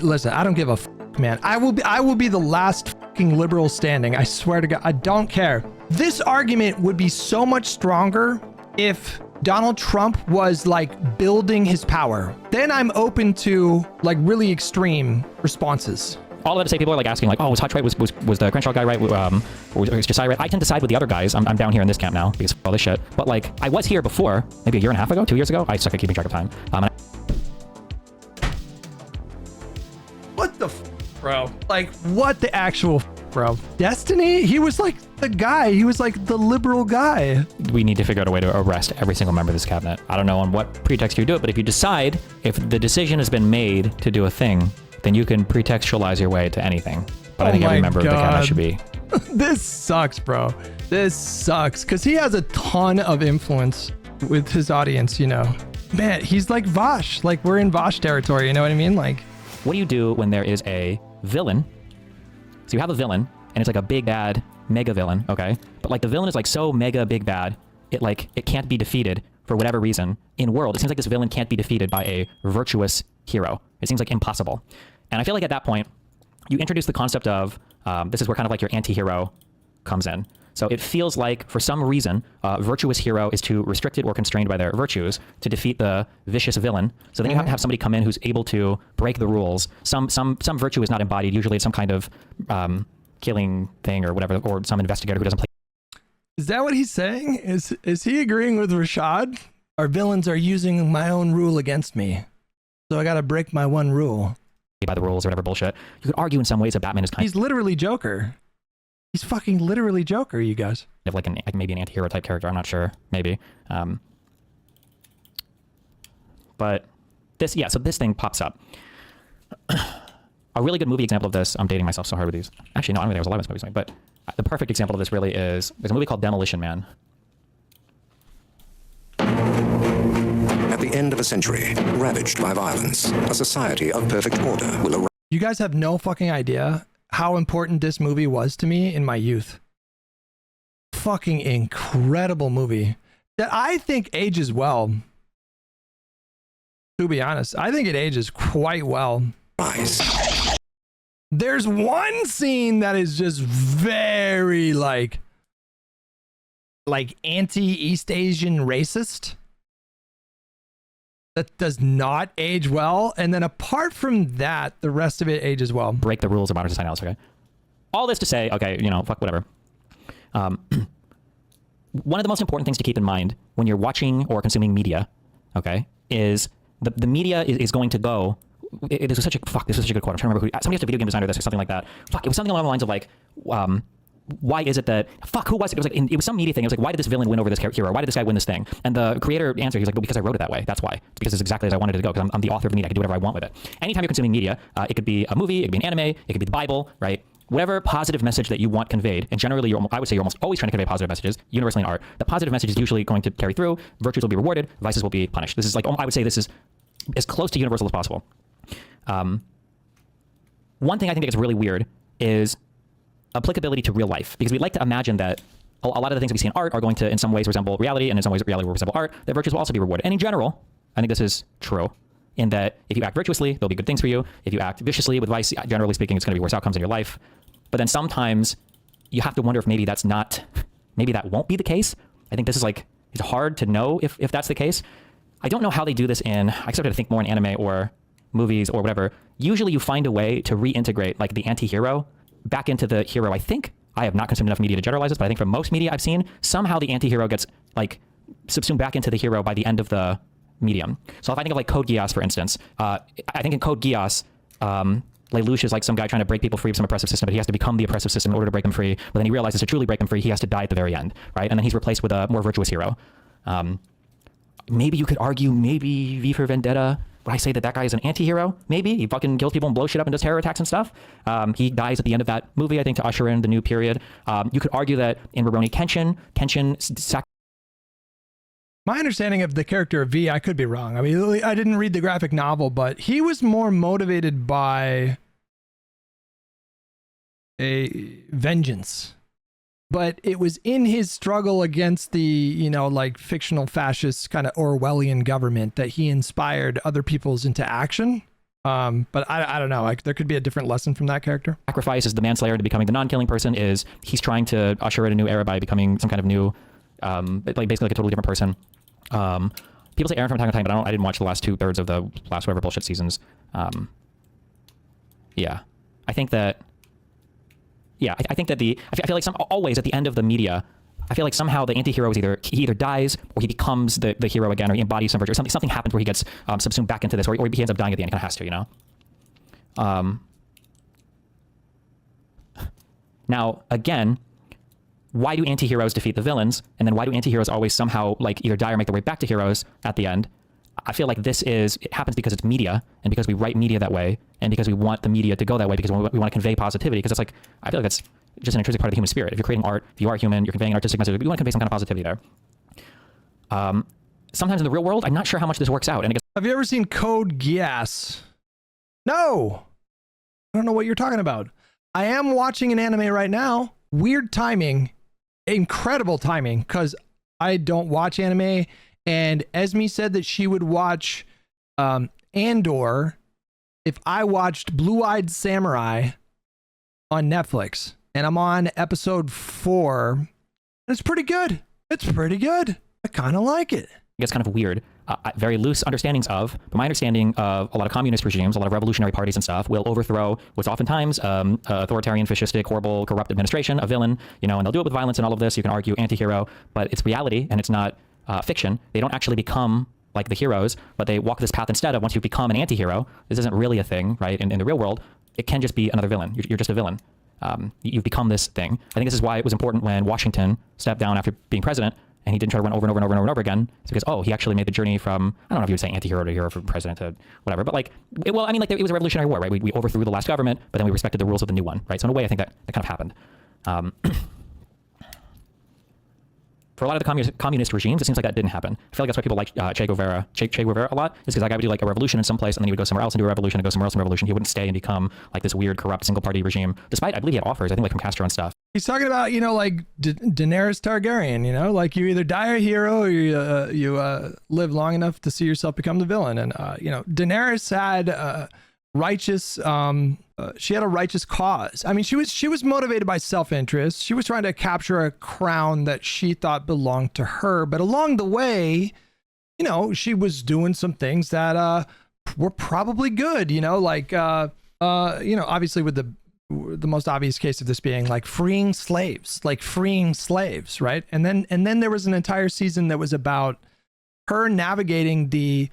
listen, I don't give a fuck, man. I will be the last fucking liberal standing. I swear to God, I don't care. This argument would be so much stronger if Donald Trump was like building his power. Then I'm open to like really extreme responses. All of that to say, people are like asking, like, oh, was Hutch right? Was the Crenshaw guy right? Was Josiah right? I tend to side with the other guys. I'm down here in this camp now because of all this shit. But like, I was here before, maybe a year and a half ago, 2 years ago. I suck at keeping track of time. What the bro? Like, what the actual bro? Destiny? He was like the guy. He was like the liberal guy. We need to figure out a way to arrest every single member of this cabinet. I don't know on what pretext you do it, but if you decide, if the decision has been made to do a thing, then you can pretextualize your way to anything. But I think every member of the cabinet should be. This sucks, bro. This sucks. Because he has a ton of influence with his audience, you know. Man, he's like Vosh. Like, we're in Vosh territory, you know what I mean? Like, what do you do when there is a villain? So you have a villain, and it's like a big bad mega villain, okay? But like the villain is like so mega big bad, it can't be defeated for whatever reason in world. It seems like this villain can't be defeated by a virtuous hero. It seems like impossible. And I feel like at that point, you introduce the concept of, this is where kind of like your anti-hero comes in. So it feels like, for some reason, a virtuous hero is too restricted or constrained by their virtues to defeat the vicious villain. So then you have to have somebody come in who's able to break the rules. Some virtue is not embodied. Usually it's some kind of killing thing or whatever, or some investigator who doesn't play. Is that what he's saying? Is he agreeing with Rashad? Our villains are using my own rule against me, so I gotta break my one rule. By the rules or whatever bullshit. You could argue in some ways that Batman is kind He's literally Joker. He's fucking literally Joker, you guys. of like maybe an anti-hero type character. I'm not sure. Maybe. But this, yeah, so this thing pops up. A really good movie example of this, I'm dating myself so hard with these. Actually, no, I don't think there was a lot of this movie, but the perfect example of this really is, there's a movie called Demolition Man. At the end of a century, ravaged by violence, a society of perfect order will arise. You guys have no fucking idea how important this movie was to me in my youth. Fucking incredible movie that I think ages well. To be honest, I think it ages quite well. There's one scene that is just very like anti-East Asian racist. That does not age well. And then apart from that, the rest of it ages well. Break the rules of modern society else, okay? All this to say, okay, you know, fuck whatever. One of the most important things to keep in mind when you're watching or consuming media, okay, is the media is going to go, this was such a good quote. I'm trying to remember somebody has a video game designer this or something like that. Fuck, it was something along the lines of like, why is it that, fuck, who was it? It was like, it was some media thing. It was like, why did this villain win over this hero? Why did this guy win this thing? And the creator answered, he's like, well, because I wrote it that way. That's why. It's because it's exactly as I wanted it to go. Because I'm the author of the media. I can do whatever I want with it. Anytime you're consuming media, it could be a movie, it could be an anime, it could be the Bible, right? Whatever positive message that you want conveyed, and generally, I would say you're almost always trying to convey positive messages, universally in art. The positive message is usually going to carry through, virtues will be rewarded, vices will be punished. This is like, I would say this is as close to universal as possible. One thing I think that is really weird is applicability to real life, because we like to imagine that a lot of the things that we see in art are going to in some ways resemble reality, and in some ways reality will resemble art, that virtues will also be rewarded. And in general, I think this is true, in that if you act virtuously, there'll be good things for you. If you act viciously with vice, generally speaking, it's going to be worse outcomes in your life. But then sometimes you have to wonder if maybe that's not, maybe that won't be the case. I think this is like, it's hard to know if that's the case. I don't know how they do this I started to think more in anime or movies or whatever. Usually you find a way to reintegrate like the anti-hero back into the hero. I think, I have not consumed enough media to generalize this, but I think from most media I've seen, somehow the anti-hero gets like subsumed back into the hero by the end of the medium. So if I think of like Code Geass, for instance, I think in Code Geass, Lelouch is like some guy trying to break people free from some oppressive system, but he has to become the oppressive system in order to break them free. But then he realizes to truly break them free, he has to die at the very end, right? And then he's replaced with a more virtuous hero. Maybe you could argue, maybe V for Vendetta, would I say that guy is an anti-hero? Maybe. He fucking kills people and blows shit up and does terror attacks and stuff. He dies at the end of that movie, I think, to usher in the new period. You could argue that in Rurouni Kenshin, my understanding of the character of V, I could be wrong. I mean, I didn't read the graphic novel, but he was more motivated by a vengeance. But it was in his struggle against the, you know, like fictional fascist kind of Orwellian government that he inspired other people's into action. But I don't know. Like there could be a different lesson from that character. Sacrifice is the manslayer to becoming the non-killing person. Is he's trying to usher in a new era by becoming some kind of new, like basically like a totally different person. People say Aaron from Attack on Titan, but I didn't watch the last 2/3 of the last whatever bullshit seasons. Yeah, I think that. Yeah, I think that I feel like always at the end of the media, I feel like somehow the anti-hero is he either dies or he becomes the hero again, or he embodies some virtue, or something happens where he gets subsumed back into this, or he ends up dying at the end. He kind of has to, you know. Now again, why do anti-heroes defeat the villains, and then why do anti-heroes always somehow like either die or make their way back to heroes at the end? I feel like it happens because it's media, and because we write media that way, and because we want the media to go that way, because we want to convey positivity. Because it's like, I feel like that's just an intrinsic part of the human spirit. If you're creating art, if you are human, you're conveying an artistic message, you want to convey some kind of positivity there. Sometimes in the real world, I'm not sure how much this works out. And Have you ever seen Code Geass? No. I don't know what you're talking about. I am watching an anime right now. Weird timing. Incredible timing, because I don't watch anime. And Esme said that she would watch Andor if I watched Blue-Eyed Samurai on Netflix. And I'm on episode 4. It's pretty good. It's pretty good. I kind of like it. It's kind of weird. Very loose understandings of, but my understanding of a lot of communist regimes, a lot of revolutionary parties and stuff will overthrow what's oftentimes authoritarian, fascistic, horrible, corrupt administration, a villain, you know, and they'll do it with violence and all of this. You can argue anti-hero, but it's reality and it's not fiction. They don't actually become like the heroes, but they walk this path instead of once you become an anti-hero. This isn't really a thing, right? In the real world, it can just be another villain. You're just a villain. You've become this thing. I think this is why it was important when Washington stepped down after being president, and he didn't try to run over and over and over and over and over again. It's because, he actually made the journey from, I don't know if you would say anti-hero to hero, from president to whatever, but like, it was a revolutionary war, right? We overthrew the last government, but then we respected the rules of the new one, right? So in a way, I think that kind of happened. For a lot of the communist regimes, it seems like that didn't happen. I feel like that's why people like Che Guevara a lot, is because that guy would do like a revolution in some place, and then he would go somewhere else and do a revolution, and go somewhere else and do a revolution. He wouldn't stay and become like this weird, corrupt, single-party regime, despite, I believe he had offers, I think like from Castro and stuff. He's talking about, like Daenerys Targaryen, like you either die a hero or you live long enough to see yourself become the villain. And, Daenerys had she had a righteous cause. I mean, she was motivated by self-interest. She was trying to capture a crown that she thought belonged to her. But along the way, she was doing some things that were probably good, obviously with the most obvious case of this being like freeing slaves, right? And then there was an entire season that was about her navigating the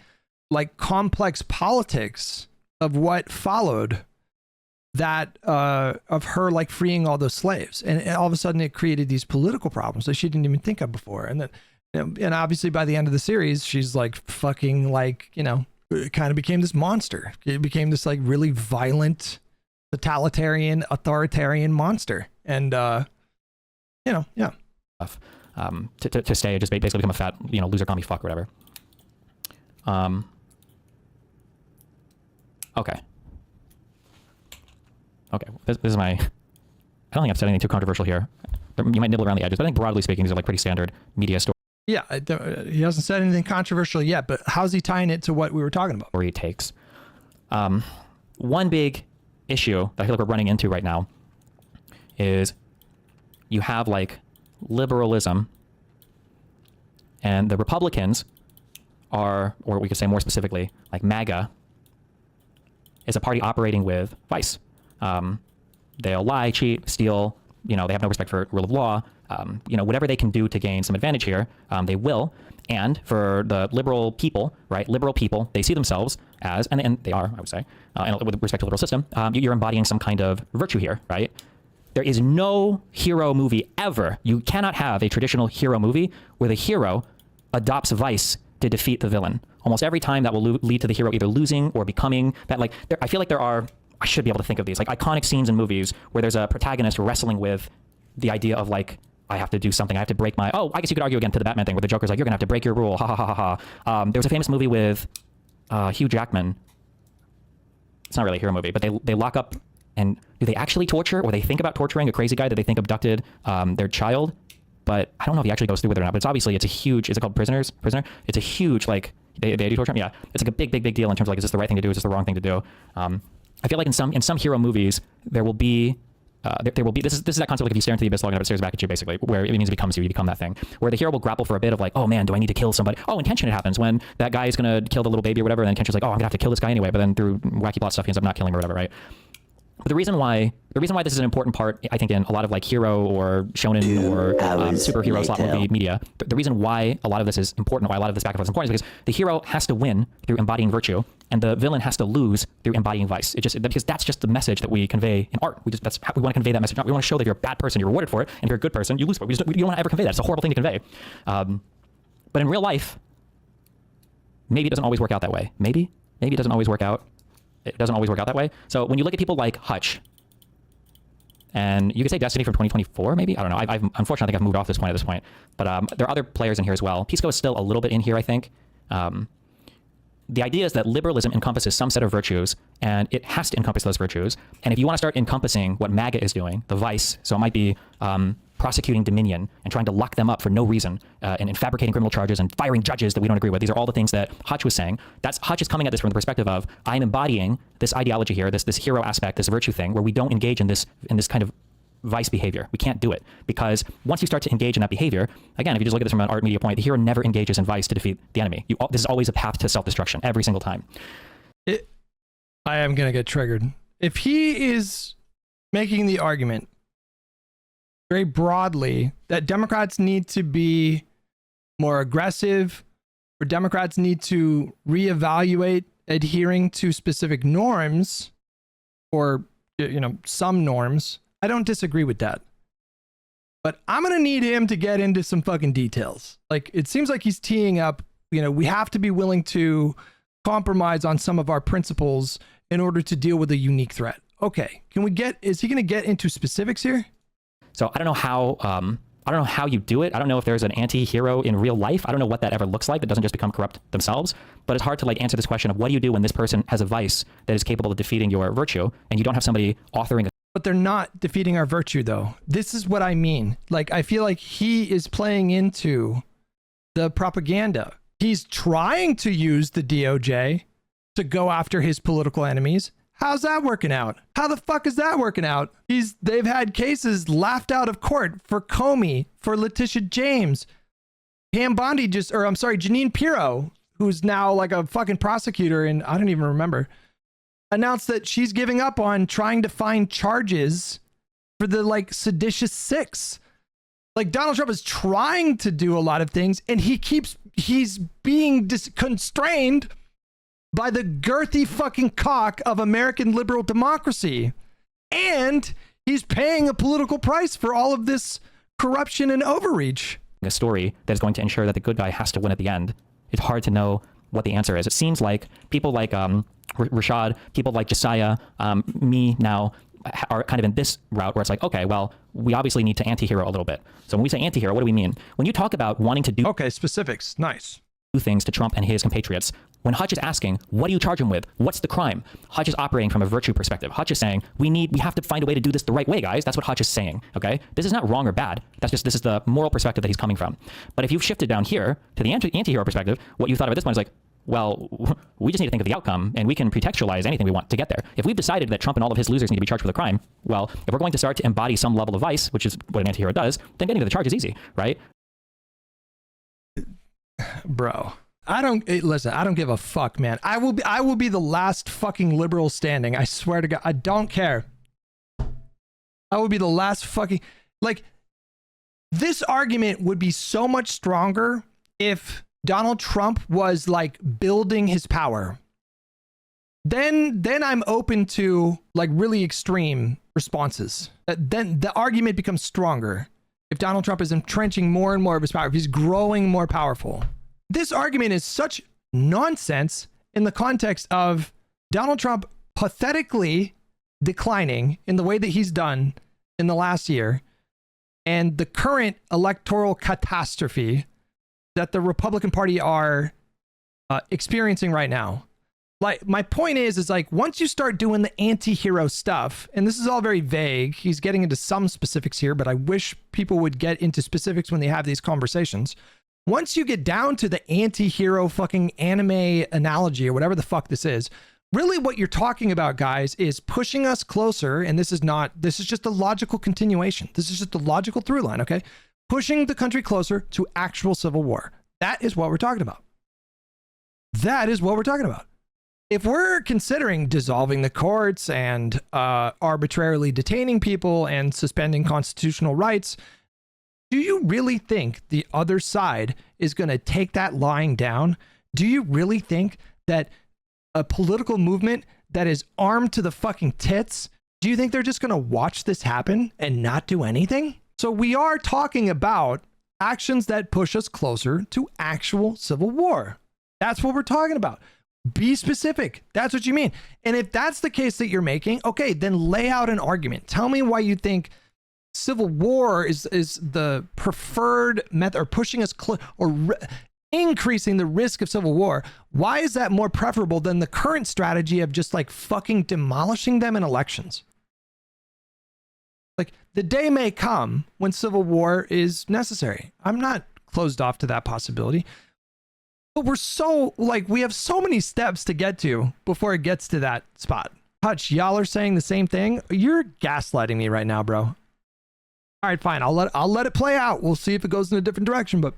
like complex politics of what followed that of her like freeing all those slaves, and all of a sudden it created these political problems that she didn't even think of before. And then and obviously by the end of the series she's like fucking like it kind of became this monster. It became this like really violent, totalitarian, authoritarian monster. And yeah. To stay, just basically become a fat loser, commie fuck or whatever. Okay, this is my, I don't think I've said anything too controversial here. You might nibble around the edges, but I think broadly speaking, these are like pretty standard media stories. Yeah, he hasn't said anything controversial yet, but how's he tying it to what we were talking about? Story takes. One big issue that I feel like we're running into right now is you have like liberalism, and the Republicans are, or we could say more specifically, like MAGA, is a party operating with vice. They'll lie, cheat, steal, they have no respect for rule of law. Whatever they can do to gain some advantage here, they will. And for the liberal people, right, they see themselves as, and they are, I would say, and with respect to the liberal system, you're embodying some kind of virtue here, right? There is no hero movie ever. You cannot have a traditional hero movie where the hero adopts vice to defeat the villain. Almost every time that will lead to the hero either losing or becoming that. Like, I feel like there are, I should be able to think of these, like iconic scenes in movies where there's a protagonist wrestling with the idea of like, I have to do something. I have to break my, I guess you could argue again to the Batman thing where the Joker's like, you're gonna have to break your rule. Ha ha ha ha ha. There was a famous movie with Hugh Jackman. It's not really a hero movie, but they lock up, and do they actually torture, or they think about torturing a crazy guy that they think abducted their child? But I don't know if he actually goes through with it or not, but it's a huge, is it called Prisoner? It's a huge, like, the editorial term, yeah, it's like a big deal in terms of like, is this the right thing to do? Is this the wrong thing to do? I feel like in some hero movies there will be this is that concept, like if you stare into the abyss long enough, it stares back at you, basically, where it means it becomes you become that thing, where the hero will grapple for a bit of like, oh man, do I need to kill somebody? Oh, in Kenshin it happens when that guy is gonna kill the little baby or whatever, and then Kenshin's like, oh, I'm gonna have to kill this guy anyway, but then through wacky plot stuff he ends up not killing him or whatever, right? But the reason why this is an important part, I think, in a lot of like hero or shonen or superhero slot movie media, the reason why a lot of this is important, why a lot of this back and forth is important, is because the hero has to win through embodying virtue, and the villain has to lose through embodying vice. Because that's just the message that we convey in art. That's how we want to convey that message. We want to show that if you're a bad person, you're rewarded for it, and if you're a good person, you lose for it. We don't want to ever convey that. It's a horrible thing to convey. But in real life, maybe it doesn't always work out that way. Maybe it doesn't always work out. It doesn't always work out that way. So when you look at people like Hutch, and you could say Destiny from 2024, maybe? I don't know. Unfortunately, I think I've moved off this point at this point. But there are other players in here as well. Pisco is still a little bit in here, I think. The idea is that liberalism encompasses some set of virtues, and it has to encompass those virtues. And if you want to start encompassing what MAGA is doing, the vice, so it might be prosecuting Dominion and trying to lock them up for no reason, and fabricating criminal charges and firing judges that we don't agree with. These are all the things that Hutch was saying. Hutch is coming at this from the perspective of, I'm embodying this ideology here, this hero aspect, this virtue thing, where we don't engage in this kind of vice behavior. We can't do it, because once you start to engage in that behavior, again, if you just look at this from an art media point, the hero never engages in vice to defeat the enemy. This is always a path to self-destruction every single time. I am going to get triggered. If he is making the argument very broadly that Democrats need to be more aggressive, or Democrats need to reevaluate adhering to specific norms, or some norms, I don't disagree with that. But I'm going to need him to get into some fucking details. Like, it seems like he's teeing up, we have to be willing to compromise on some of our principles in order to deal with a unique threat. Okay, is he going to get into specifics here? So I don't know how you do it. I don't know if there's an anti-hero in real life. I don't know what that ever looks like that doesn't just become corrupt themselves. But it's hard to like answer this question of what do you do when this person has a vice that is capable of defeating your virtue, and you don't have somebody authoring a... But they're not defeating our virtue, though. This is what I mean. Like, I feel like he is playing into the propaganda. He's trying to use the DOJ to go after his political enemies. How's that working out? How the fuck is that working out? They've had cases laughed out of court for Comey, for Letitia James. Pam Bondi Janine Pirro, who's now like a fucking prosecutor, and I don't even remember, announced that she's giving up on trying to find charges for the like seditious six. Like, Donald Trump is trying to do a lot of things, and he's being constrained by the girthy fucking cock of American liberal democracy. And he's paying a political price for all of this corruption and overreach. A story that is going to ensure that the good guy has to win at the end. It's hard to know what the answer is. It seems like people like Rashad, people like Josiah, me now, are kind of in this route where it's like, okay, well, we obviously need to anti-hero a little bit. So when we say anti-hero, what do we mean? When you talk about wanting to do... Okay, specifics. Nice. Things to Trump and his compatriots. When Hutch is asking, what do you charge him with? What's the crime? Hutch is operating from a virtue perspective. Hutch is saying, we have to find a way to do this the right way, guys. That's what Hutch is saying, okay? This is not wrong or bad. This is the moral perspective that he's coming from. But if you've shifted down here to the anti-hero perspective, what you thought of at this point is like, well, we just need to think of the outcome, and we can pretextualize anything we want to get there. If we've decided that Trump and all of his losers need to be charged with a crime, well, if we're going to start to embody some level of vice, which is what an anti-hero does, then getting to the charge is easy, right? Bro. I don't give a fuck, man. I will be the last fucking liberal standing. I swear to God, I don't care. I will be the last fucking, like, this argument would be so much stronger if Donald Trump was like building his power. Then I'm open to like really extreme responses. Then the argument becomes stronger if Donald Trump is entrenching more and more of his power, if he's growing more powerful. This argument is such nonsense in the context of Donald Trump pathetically declining in the way that he's done in the last year, and the current electoral catastrophe that the Republican Party are experiencing right now. Like, my point is like, once you start doing the anti-hero stuff, and this is all very vague, he's getting into some specifics here, but I wish people would get into specifics when they have these conversations. once you get down to the anti-hero fucking anime analogy or whatever the fuck this is, really what you're talking about, guys, is pushing us closer. And this is just a logical continuation. This is just a logical through line, okay? Pushing the country closer to actual civil war. That is what we're talking about. That is what we're talking about. If we're considering dissolving the courts and arbitrarily detaining people and suspending constitutional rights, do you really think the other side is going to take that lying down? Do you really think that a political movement that is armed to the fucking tits, do you think they're just going to watch this happen and not do anything? So we are talking about actions that push us closer to actual civil war. That's what we're talking about. Be specific. That's what you mean. And if that's the case that you're making, okay, then lay out an argument. Tell me why you think civil war is the preferred method, or pushing us increasing the risk of civil war. Why is that more preferable than the current strategy of just like fucking demolishing them in elections? Like, the day may come when civil war is necessary. I'm not closed off to that possibility. But we have so many steps to get to before it gets to that spot. Hutch, y'all are saying the same thing. You're gaslighting me right now, bro. All right, fine. I'll let it play out. We'll see if it goes in a different direction. But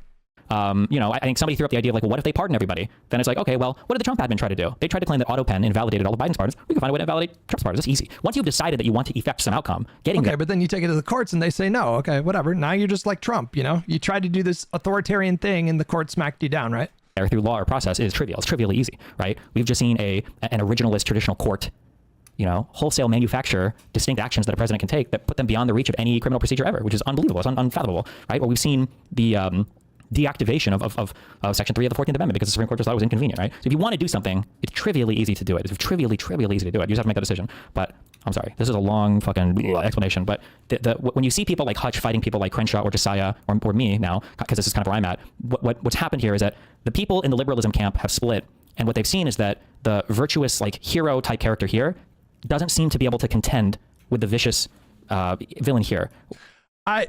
I think somebody threw up the idea of like, well, what if they pardon everybody? Then it's like, okay, well, what did the Trump admin try to do? They tried to claim that AutoPen invalidated all of Biden's pardons. We can find a way to invalidate Trump's pardons. It's easy. Once you've decided that you want to effect some outcome, getting okay, but then you take it to the courts and they say no. Okay, whatever. Now you're just like Trump. You tried to do this authoritarian thing and the court smacked you down, right? Through law or process is trivial. It's trivially easy, right? We've just seen an originalist traditional court, wholesale manufacture distinct actions that a president can take that put them beyond the reach of any criminal procedure ever, which is unbelievable. It's unfathomable, right? Where we've seen the deactivation of Section 3 of the 14th Amendment because the Supreme Court just thought it was inconvenient, right? So if you want to do something, it's trivially easy to do it. It's trivially easy to do it. You just have to make that decision. But I'm sorry, this is a long fucking explanation. But when you see people like Hutch fighting people like Crenshaw or Josiah or me now, because this is kind of where I'm at, what's happened here is that the people in the liberalism camp have split. And what they've seen is that the virtuous, like, hero type character here doesn't seem to be able to contend with the vicious villain here.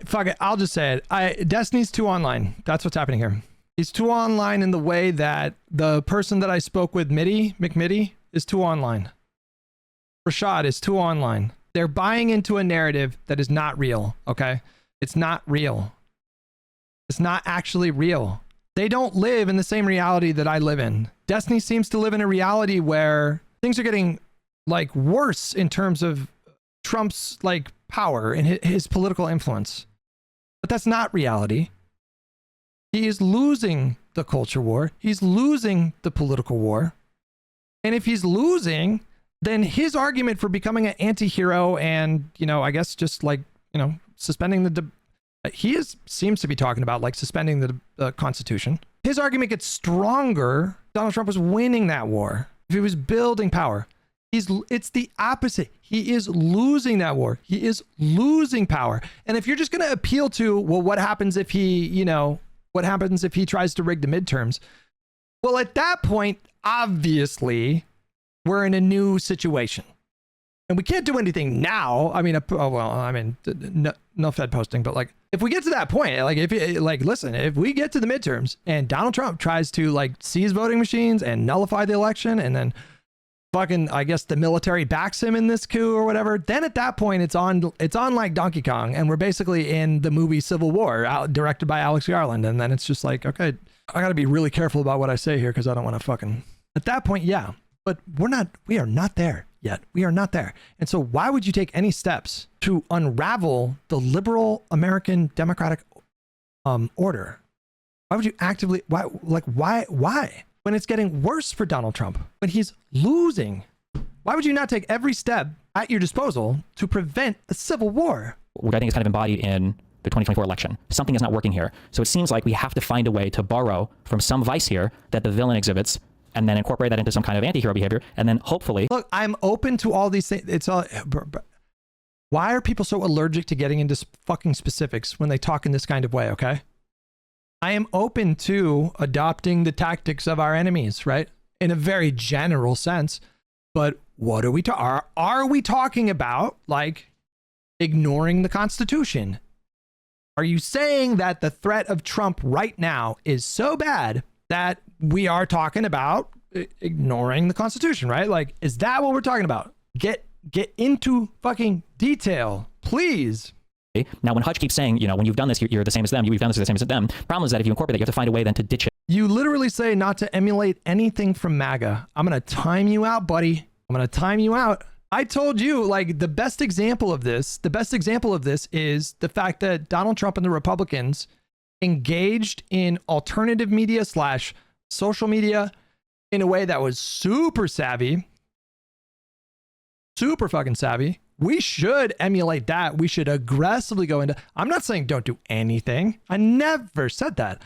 Fuck it. I'll just say it. Destiny's too online. That's what's happening here. He's too online in the way that the person that I spoke with, McMitty, is too online. Rashad is too online. They're buying into a narrative that is not real, okay? It's not real. It's not actually real. They don't live in the same reality that I live in. Destiny seems to live in a reality where things are getting, like, worse in terms of Trump's, like, power and his political influence. But that's not reality. He is losing the culture war. He's losing the political war. And if he's losing, then his argument for becoming an anti-hero and, I guess just like, suspending seems to be talking about like suspending the Constitution. His argument gets stronger. Donald Trump was winning that war. If he was building power, it's the opposite. He is losing that war. He is losing power. And if you're just going to appeal to, well, what happens if he, what happens if he tries to rig the midterms? Well, at that point, obviously, we're in a new situation. And we can't do anything now. I mean, no Fed posting, but like, if we get to that point, listen, if we get to the midterms and Donald Trump tries to like seize voting machines and nullify the election, and then fucking, I guess the military backs him in this coup or whatever, then at that point it's on like Donkey Kong, and we're basically in the movie Civil War, directed by Alex Garland. And then it's just like, okay, I got to be really careful about what I say here because I don't want to fucking, at that point, yeah. But we are not there yet. We are not there. And so why would you take any steps to unravel the liberal American democratic order? Why would you actively, why? When it's getting worse for Donald Trump, when he's losing, why would you not take every step at your disposal to prevent a civil war? What I think is kind of embodied in the 2024 election. Something is not working here. So it seems like we have to find a way to borrow from some vice here that the villain exhibits and then incorporate that into some kind of anti-hero behavior. And then hopefully... Look, I'm open to all these things. It's all... Why are people so allergic to getting into fucking specifics when they talk in this kind of way, okay? I am open to adopting the tactics of our enemies, right? In a very general sense. But what are we are we talking about, like, ignoring the Constitution? Are you saying that the threat of Trump right now is so bad that we are talking about ignoring the Constitution, right? Like, is that what we're talking about? Get into fucking detail, please. Now, when Hutch keeps saying, you know, when you've done this, you're the same as them, you've done this, you're the same as them. Problem is that if you incorporate that, you have to find a way then to ditch it. You literally say not to emulate anything from MAGA. I'm going to time you out, buddy. I'm going to time you out. I told you, like, the best example of this is the fact that Donald Trump and the Republicans engaged in alternative media / social media in a way that was super savvy, super fucking savvy. We should emulate that. We should aggressively go into, I'm not saying don't do anything. I never said that.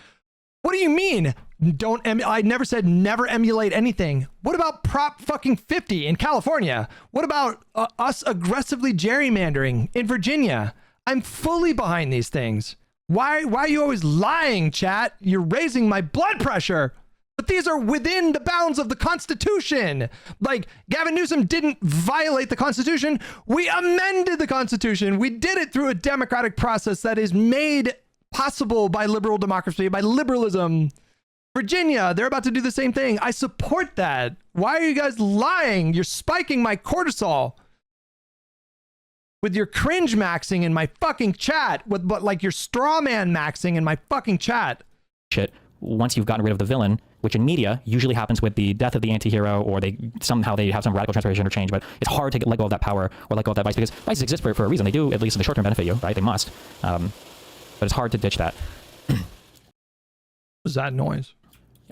What do you mean? I never said never emulate anything. What about Prop fucking 50 in California? What about us aggressively gerrymandering in Virginia? I'm fully behind these things. Why are you always lying, chat? You're raising my blood pressure. But these are within the bounds of the Constitution. Like, Gavin Newsom didn't violate the Constitution. We amended the Constitution. We did it through a democratic process that is made possible by liberal democracy, by liberalism. Virginia, they're about to do the same thing. I support that. Why are you guys lying? You're spiking my cortisol with your cringe maxing in my fucking chat, with like your straw man maxing in my fucking chat. Shit. Once you've gotten rid of the villain, which in media usually happens with the death of the anti-hero, or they have some radical transformation or change, but it's hard to let go of that power or let go of that vice, because vices exist for a reason. They do, at least in the short term, benefit you, right? They must. But it's hard to ditch that. What was that noise?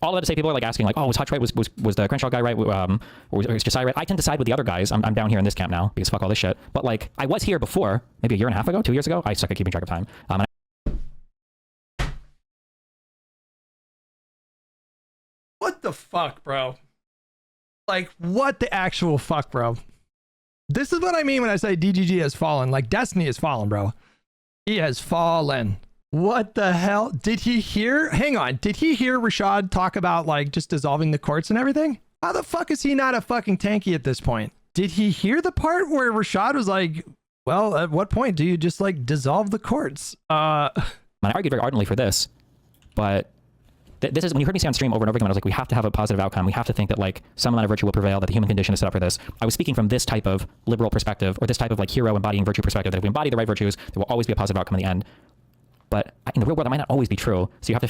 All of that to say, people are like asking, like, oh, was Hutch right? Was the Crenshaw guy right? Or was Josiah right? I tend to side with the other guys. I'm down here in this camp now because fuck all this shit. But like, I was here before, maybe a year and a half ago, 2 years ago. I suck at keeping track of time. What the fuck, bro? Like, what the actual fuck, bro? This is what I mean when I say DGG has fallen. Like, Destiny has fallen, bro. He has fallen. What the hell? Did he hear? Hang on. Did he hear Rashad talk about, like, just dissolving the courts and everything? How the fuck is he not a fucking tanky at this point? Did he hear the part where Rashad was like, well, at what point do you just, like, dissolve the courts? I argued very ardently for this, but this is when you heard me say on stream over and over again, I was like, we have to have a positive outcome. We have to think that like some amount of virtue will prevail, that the human condition is set up for this. I was speaking from this type of liberal perspective, or this type of like hero embodying virtue perspective, that if we embody the right virtues, there will always be a positive outcome in the end. But in the real world, that might not always be true. So you have to.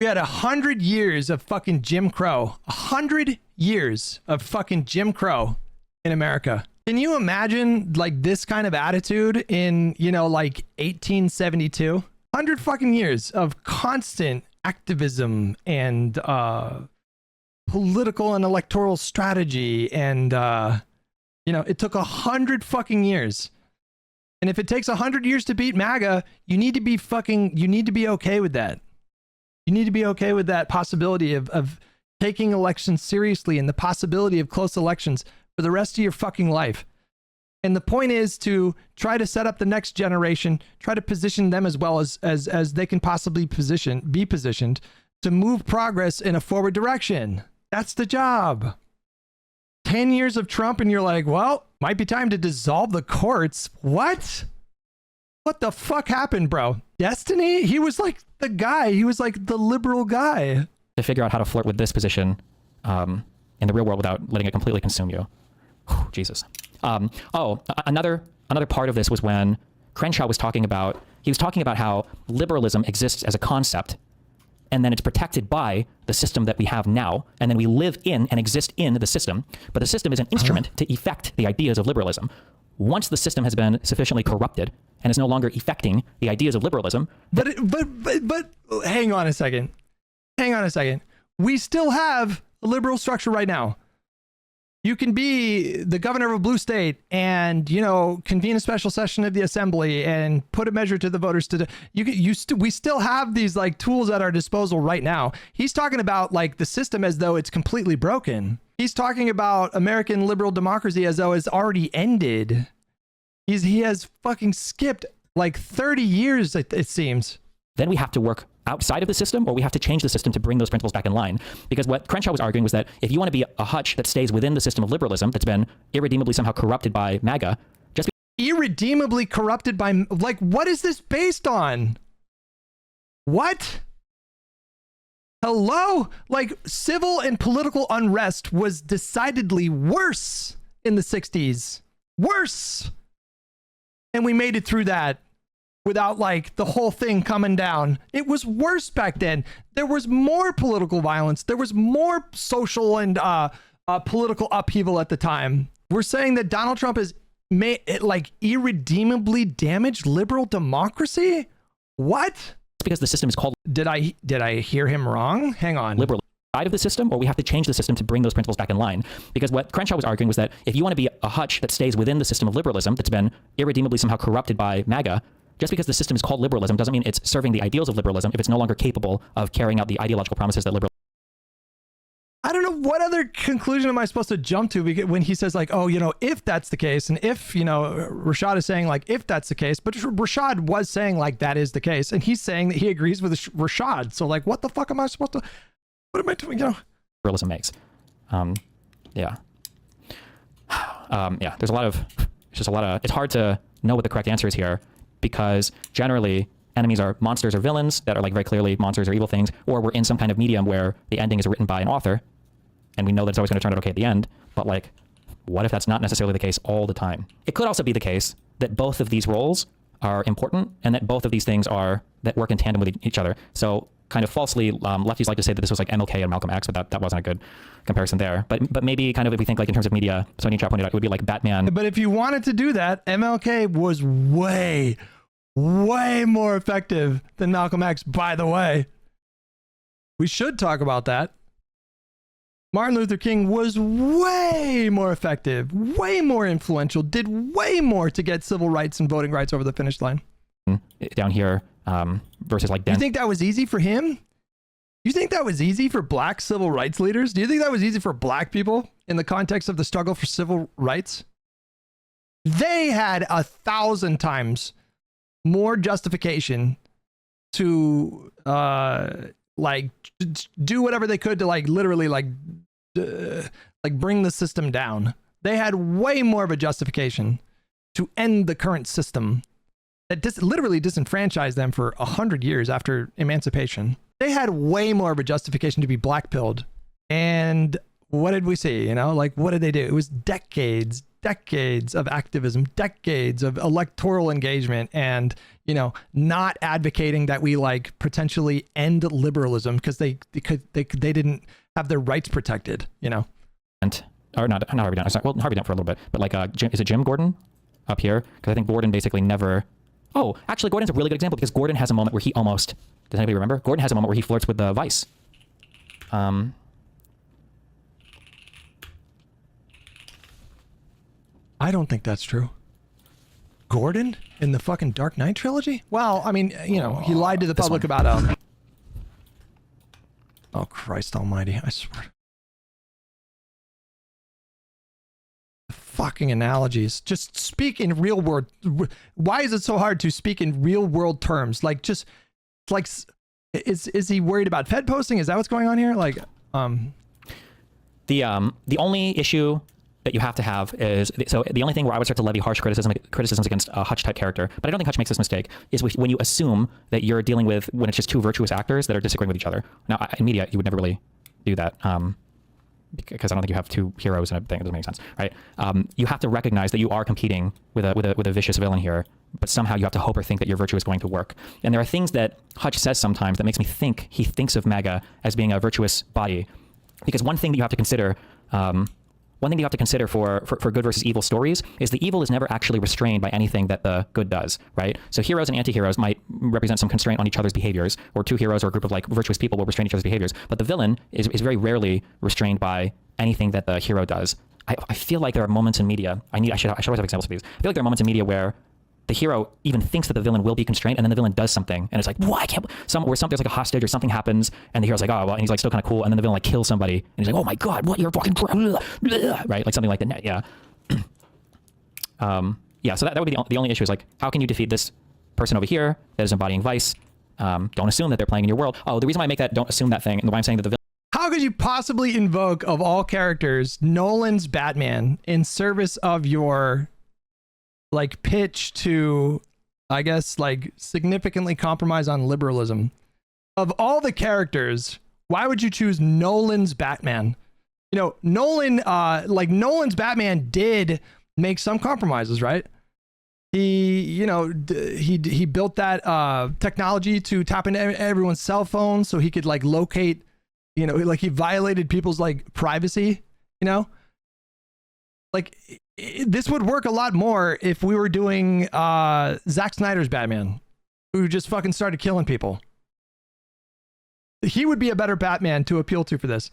We had 100 years of fucking Jim Crow. 100 years of fucking Jim Crow in America. Can you imagine like this kind of attitude in, you know, like 1872? 100 fucking years of constant activism and political and electoral strategy, and you know, it took 100 fucking years. And if it takes 100 years to beat MAGA, you need to be okay with that. You need to be okay with that possibility of taking elections seriously and the possibility of close elections for the rest of your fucking life. And the point is to try to set up the next generation, try to position them as well as they can possibly be positioned to move progress in a forward direction. That's the job. 10 years of Trump and you're like, well, might be time to dissolve the courts. What? What the fuck happened, bro? Destiny? He was like the guy. He was like the liberal guy. To figure out how to flirt with this position in the real world without letting it completely consume you. Whew, Jesus. Another part of this was when Crenshaw was talking about how liberalism exists as a concept, and then it's protected by the system that we have now, and then we live in and exist in the system, but the system is an instrument to effect the ideas of liberalism. Once the system has been sufficiently corrupted and is no longer effecting the ideas of liberalism. But hang on a second. We still have a liberal structure right now. You can be the governor of a blue state and, you know, convene a special session of the assembly and put a measure to the voters we still have these like tools at our disposal right now. He's talking about like the system as though it's completely broken. He's talking about American liberal democracy as though it's already ended. He has fucking skipped like 30 years, it seems. Then we have to work outside of the system, or we have to change the system to bring those principles back in line. Because what Crenshaw was arguing was that if you want to be a Hutch that stays within the system of liberalism that's been irredeemably somehow corrupted by MAGA, irredeemably corrupted by, like, what is this based on? What? Hello? Like, civil and political unrest was decidedly worse in the 60s. Worse. And we made it through that without, like, the whole thing coming down. It was worse back then. There was more political violence. There was more social and political upheaval at the time. We're saying that Donald Trump has like irredeemably damaged liberal democracy? What? Because the system is called Did I hear him wrong? Hang on. liberal side of the system, or we have to change the system to bring those principles back in line. Because what Crenshaw was arguing was that if you want to be a Hutch that stays within the system of liberalism that's been irredeemably somehow corrupted by MAGA, just because the system is called liberalism doesn't mean it's serving the ideals of liberalism if it's no longer capable of carrying out the ideological promises that liberalism. I don't know, what other conclusion am I supposed to jump to when he says, like, oh, you know, if that's the case, and if, you know, Rashad is saying, like, if that's the case, but Rashad was saying, like, that is the case, and he's saying that he agrees with Rashad. So, like, what the fuck am I supposed to, what am I doing, you know? Liberalism makes. Yeah. Yeah, there's a lot of, it's hard to know what the correct answer is here, because generally enemies are monsters or villains that are, like, very clearly monsters or evil things, or we're in some kind of medium where the ending is written by an author, and we know that it's always going to turn out okay at the end. But, like, what if that's not necessarily the case all the time? It could also be the case that both of these roles are important, and that both of these things are that work in tandem with each other. So kind of falsely, lefties like to say that this was like MLK and Malcolm X, but that wasn't a good comparison there. But maybe kind of if we think, like, in terms of media, Sonny Chop pointed out, it would be like Batman. But if you wanted to do that, MLK was way more effective than Malcolm X, by the way. We should talk about that. Martin Luther King was way more effective, way more influential, did way more to get civil rights and voting rights over the finish line. Down here, versus like... You think that was easy for him? You think that was easy for black civil rights leaders? Do you think that was easy for black people in the context of the struggle for civil rights? They had 1,000 times more justification to like do whatever they could to, like, literally, like bring the system down. They had way more of a justification to end the current system that literally disenfranchised them for 100 years after emancipation. They had way more of a justification to be blackpilled. And what did we see? You know, like, what did they do? It was decades of activism, decades of electoral engagement, and, you know, not advocating that we, like, potentially end liberalism because they didn't have their rights protected, you know. Or not Harvey Dent. Well, Harvey Dent for a little bit, but, like, is it Jim Gordon up here? Because I think Gordon basically never... Oh, actually, Gordon's a really good example, because Gordon has a moment where he almost... Does anybody remember? Gordon has a moment where he flirts with the Vice. I don't think that's true. Gordon in the fucking Dark Knight trilogy? Well, I mean, you know, he lied to the public about oh, Christ almighty, I swear. Fucking analogies. Just speak in real world. Why is it so hard to speak in real world terms? Like, just, like, is he worried about Fed posting? Is that what's going on here? Like, the only issue that you have to have is, so the only thing where I would start to levy harsh criticisms against a Hutch type character, but I don't think Hutch makes this mistake, is when you assume that you're dealing with, when it's just two virtuous actors that are disagreeing with each other. Now, in media, you would never really do that, because I don't think you have two heroes in a thing. It doesn't make sense, right? You have to recognize that you are competing with a vicious villain here, but somehow you have to hope or think that your virtue is going to work. And there are things that Hutch says sometimes that makes me think he thinks of MAGA as being a virtuous body, because one thing that you have to consider, for good versus evil stories is the evil is never actually restrained by anything that the good does, right? So heroes and anti-heroes might represent some constraint on each other's behaviors, or two heroes or a group of, like, virtuous people will restrain each other's behaviors, but the villain is very rarely restrained by anything that the hero does. I feel like there are moments in media, I should always have examples of these. I feel like there are moments in media where the hero even thinks that the villain will be constrained, and then the villain does something, and it's like, why can't there's like a hostage or something happens, and the hero's like, oh well, and he's like still kind of cool, and then the villain, like, kills somebody, and he's like, oh my god, what, you're fucking right, like something like that. Yeah. Yeah, so that would be the only issue, is, like, how can you defeat this person over here that is embodying vice? Don't assume that they're playing in your world. Oh, the reason why I make that don't assume that thing, and why I'm saying that the villain... How could you possibly invoke, of all characters, Nolan's Batman in service of your like pitch to, I guess, like significantly compromise on liberalism. Of all the characters, why would you choose Nolan's Batman? You know, Nolan, like Nolan's Batman did make some compromises, right? He, you know, he built that technology to tap into everyone's cell phones so he could like locate, you know, like he violated people's like privacy, you know? Like this would work a lot more if we were doing Zack Snyder's Batman, who just fucking started killing people. He would be a better Batman to appeal to for this.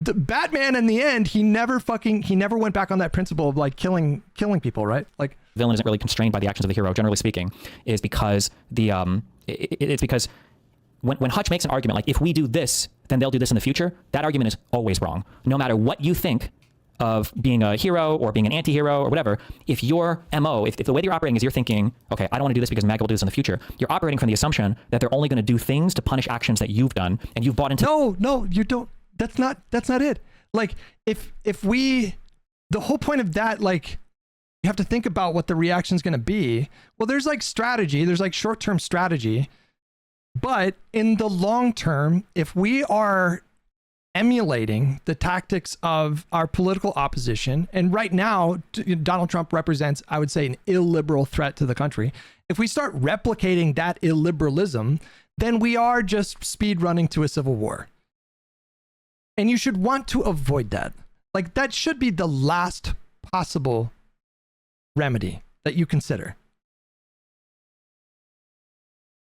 The Batman in the end, he never went back on that principle of like killing people, right? Like villain isn't really constrained by the actions of the hero, generally speaking, is because it's because when Hutch makes an argument like, if we do this, then they'll do this in the future, that argument is always wrong. No matter what you think of being a hero or being an anti-hero or whatever, if your MO, if the way that you're operating is you're thinking, okay, I don't want to do this because MAGA will do this in the future, you're operating from the assumption that they're only going to do things to punish actions that you've done and you've bought into. No, you don't. That's not it. Like if we, the whole point of that, like you have to think about what the reaction is going to be. Well, there's like strategy, there's like short-term strategy, but in the long term, if we are emulating the tactics of our political opposition, and right now Donald Trump represents, I would say, an illiberal threat to the country. If we start replicating that illiberalism, then we are just speed running to a civil war. And you should want to avoid that. Like that should be the last possible remedy that you consider.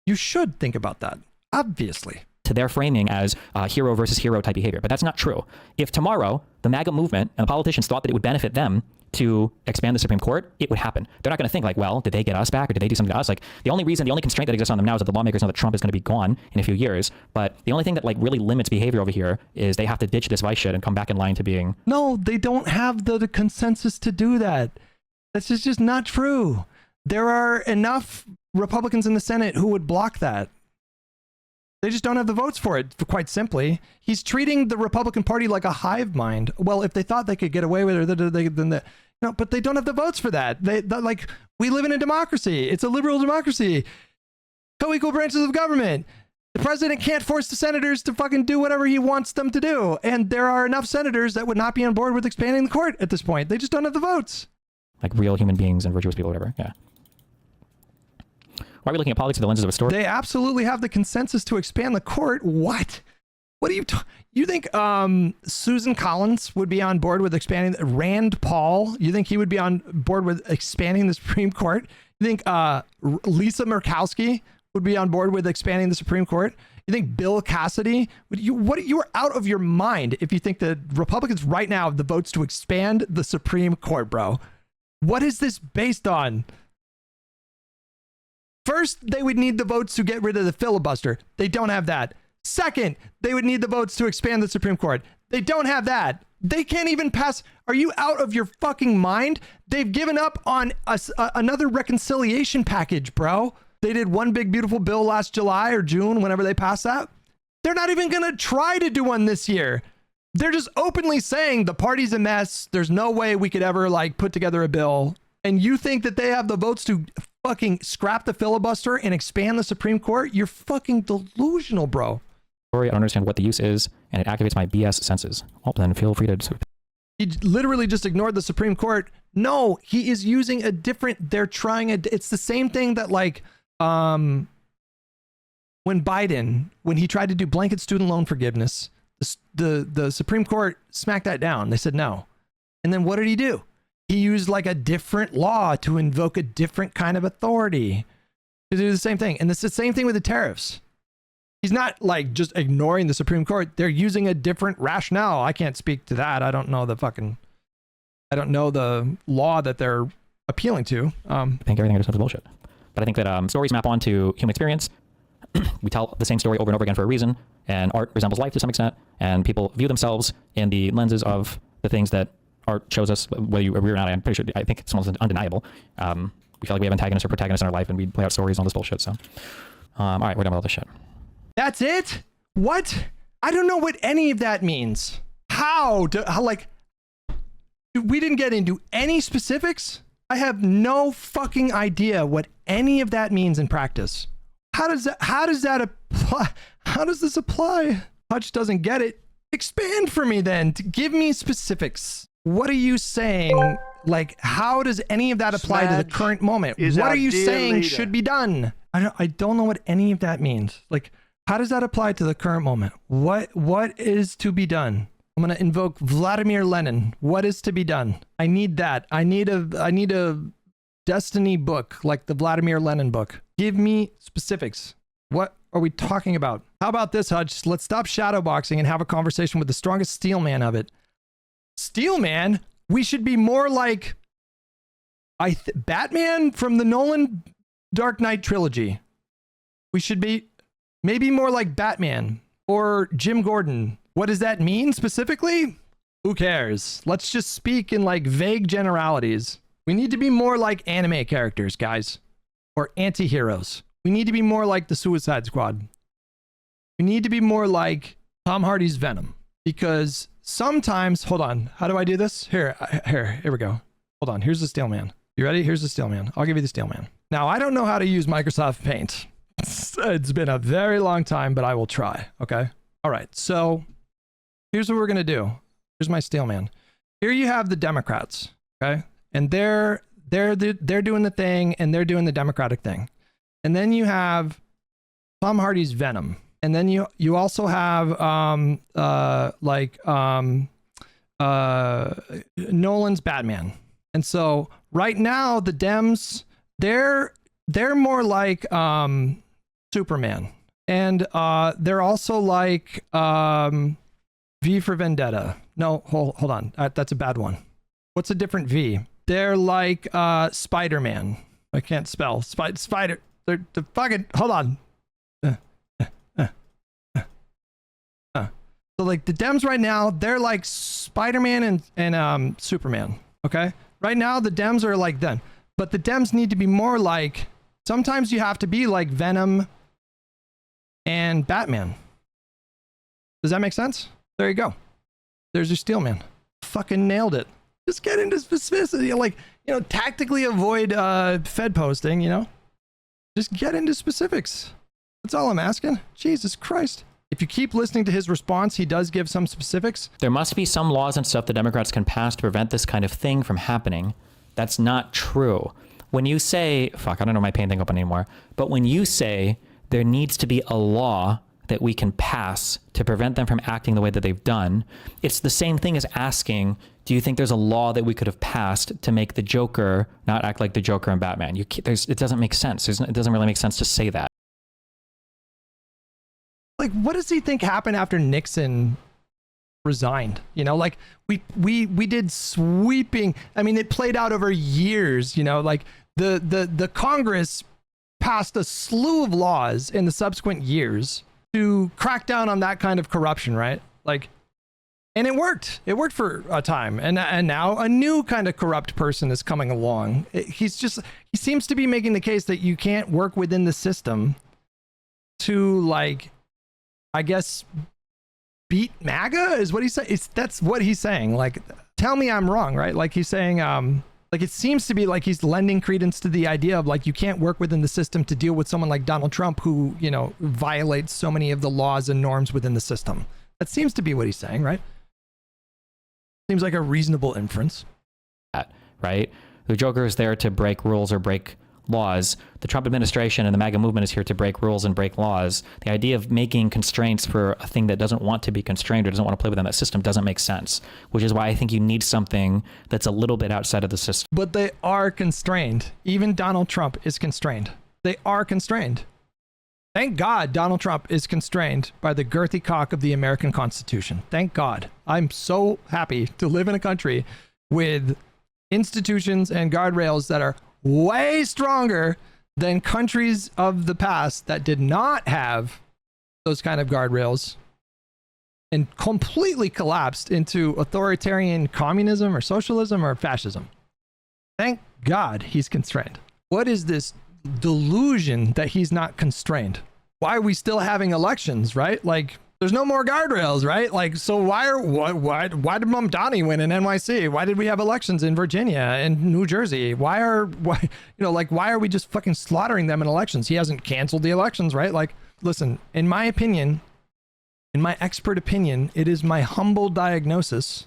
You should think about that, obviously. To their framing as hero versus hero type behavior. But that's not true. If tomorrow the MAGA movement and the politicians thought that it would benefit them to expand the Supreme Court, it would happen. They're not going to think like, well, did they get us back or did they do something to us? Like the only constraint that exists on them now is that the lawmakers know that Trump is going to be gone in a few years. But the only thing that like really limits behavior over here is they have to ditch this vice shit and come back in line to being. No, they don't have the consensus to do that. That's just not true. There are enough Republicans in the Senate who would block that. They just don't have the votes for it, quite simply. He's treating the Republican Party like a hive mind. Well, if they thought they could get away with it, then no, but they don't have the votes for that. They like, we live in a democracy. It's a liberal democracy. Co-equal branches of government. The president can't force the senators to fucking do whatever he wants them to do. And there are enough senators that would not be on board with expanding the court at this point. They just don't have the votes. Like real human beings and virtuous people, whatever. Yeah. Why are we looking at politics through the lenses of a story? They absolutely have the consensus to expand the court. What? What do you think Susan Collins would be on board with expanding? Rand Paul, you think he would be on board with expanding the Supreme Court? You think Lisa Murkowski would be on board with expanding the Supreme Court? You think Bill Cassidy? You are out of your mind if you think that Republicans right now have the votes to expand the Supreme Court, bro. What is this based on? First, they would need the votes to get rid of the filibuster. They don't have that. Second, they would need the votes to expand the Supreme Court. They don't have that. They can't even pass. Are you out of your fucking mind? They've given up on another reconciliation package, bro. They did one big beautiful bill last July or June, whenever they passed that. They're not even going to try to do one this year. They're just openly saying the party's a mess. There's no way we could ever like put together a bill. And you think that they have the votes to fucking scrap the filibuster and expand the Supreme Court? You're fucking delusional, bro. I don't understand what the use is, and it activates my BS senses. Well, then feel free to... He literally just ignored the Supreme Court. No, he is using a different... They're trying a... It's the same thing that like... when Biden, when he tried to do blanket student loan forgiveness, the Supreme Court smacked that down. They said no. And then what did he do? He used like a different law to invoke a different kind of authority to do the same thing. And it's the same thing with the tariffs. He's not like just ignoring the Supreme Court. They're using a different rationale. I can't speak to that. I don't know the law that they're appealing to. I think everything I just said was bullshit. But I think that stories map onto human experience. We tell the same story over and over again for a reason, and art resembles life to some extent, and people view themselves in the lenses of the things that art shows us, whether you agree or not. I'm pretty sure, I think it's almost undeniable. We feel like we have antagonists or protagonists in our life, and we play out stories and all this bullshit. So, all right, we're done with all this shit. That's it? What? I don't know what any of that means. How like, we didn't get into any specifics? I have no fucking idea what any of that means in practice. How does that apply? How does this apply? Hutch doesn't get it. Expand for me then. Give me specifics. What are you saying? Like, how does any of that apply to the current moment? What are you saying should be done? I don't know what any of that means. Like, how does that apply to the current moment? What is to be done? I'm gonna invoke Vladimir Lenin. What is to be done? I need that. I need a destiny book, like the Vladimir Lenin book. Give me specifics. What are we talking about? How about this, Hutch? Let's stop shadowboxing and have a conversation with the strongest steel man of it. Steel man? We should be more like Batman from the Nolan Dark Knight trilogy. We should be maybe more like Batman or Jim Gordon. What does that mean specifically? Who cares? Let's just speak in like vague generalities. We need to be more like anime characters, guys, or anti-heroes. We need to be more like the Suicide Squad. We need to be more like Tom Hardy's Venom, because sometimes, hold on, how do I do this? Here we go. Hold on, here's the Steel Man. You ready? Here's the Steel Man. I'll give you the Steel Man. Now, I don't know how to use Microsoft Paint. It's been a very long time, but I will try, okay? All right, so here's what we're gonna do. Here's my Steel Man. Here you have the Democrats, okay? And they're doing the thing, and they're doing the Democratic thing. And then you have Tom Hardy's Venom. And then you also have Nolan's Batman. And so right now the Dems, they're more like Superman. And they're also like V for Vendetta. No, hold on. That's a bad one. What's a different V? They're like Spider-Man. I can't spell. Spider. They're the fucking. Hold on. So like the Dems right now, they're like Spider-Man and Superman. Okay. Right now the Dems are like them, but the Dems need to be more like. Sometimes you have to be like Venom and Batman. Does that make sense? There you go. There's your Steel Man. Fucking nailed it. Just get into specificity, like, you know, tactically avoid Fed posting, you know? Just get into specifics. That's all I'm asking. Jesus Christ. If you keep listening to his response, he does give some specifics. There must be some laws and stuff the Democrats can pass to prevent this kind of thing from happening. That's not true. When you say, fuck, I don't know my paint thing open anymore, but when you say there needs to be a law that we can pass to prevent them from acting the way that they've done, it's the same thing as asking, do you think there's a law that we could have passed to make the Joker not act like the Joker and Batman? It doesn't make sense. It doesn't really make sense to say that. Like, what does he think happened after Nixon resigned? You know, like we did sweeping. I mean, it played out over years, you know, like the Congress passed a slew of laws in the subsequent years to crack down on that kind of corruption, right? Like, and it worked. It worked for a time. And now a new kind of corrupt person is coming along. He seems to be making the case that you can't work within the system to, like, I guess, beat MAGA is what he's saying. That's what he's saying. Like, tell me I'm wrong, right? Like, he's saying, like, it seems to be like he's lending credence to the idea of, like, you can't work within the system to deal with someone like Donald Trump, who, you know, violates so many of the laws and norms within the system. That seems to be what he's saying, right? Seems like a reasonable inference. Right? The Joker is there to break rules or break laws. The Trump administration and the MAGA movement is here to break rules and break laws. The idea of making constraints for a thing that doesn't want to be constrained or doesn't want to play within that system doesn't make sense, which is why I think you need something that's a little bit outside of the system. But they are constrained. Even Donald Trump is constrained. They are constrained. Thank God Donald Trump is constrained by the girthy cock of the American Constitution. Thank God. I'm so happy to live in a country with institutions and guardrails that are way stronger than countries of the past that did not have those kind of guardrails and completely collapsed into authoritarian communism or socialism or fascism. Thank God he's constrained. What is this delusion that he's not constrained? Why are we still having elections, right? Like, There's no more guardrails, right? Like, so why did Mamdani win in NYC? Why did we have elections in Virginia and New Jersey? Why are we just fucking slaughtering them in elections? He hasn't canceled the elections, right? Like, listen, in my opinion, in my expert opinion, it is my humble diagnosis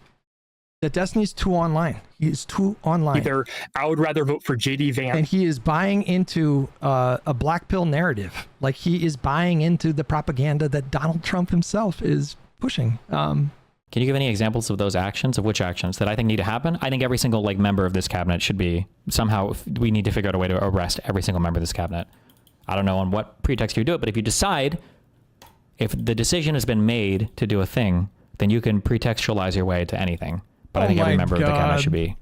that Destiny's too online. He is too online. Either I would rather vote for JD Vance. And he is buying into a black pill narrative. Like, he is buying into the propaganda that Donald Trump himself is pushing. Can you give any examples of those actions, of which actions that I think need to happen? I think every single like member of this cabinet should be somehow, we need to figure out a way to arrest every single member of this cabinet. I don't know on what pretext you do it, but if you decide, if the decision has been made to do a thing, then you can pretextualize your way to anything. But I think every member of the cabinet should be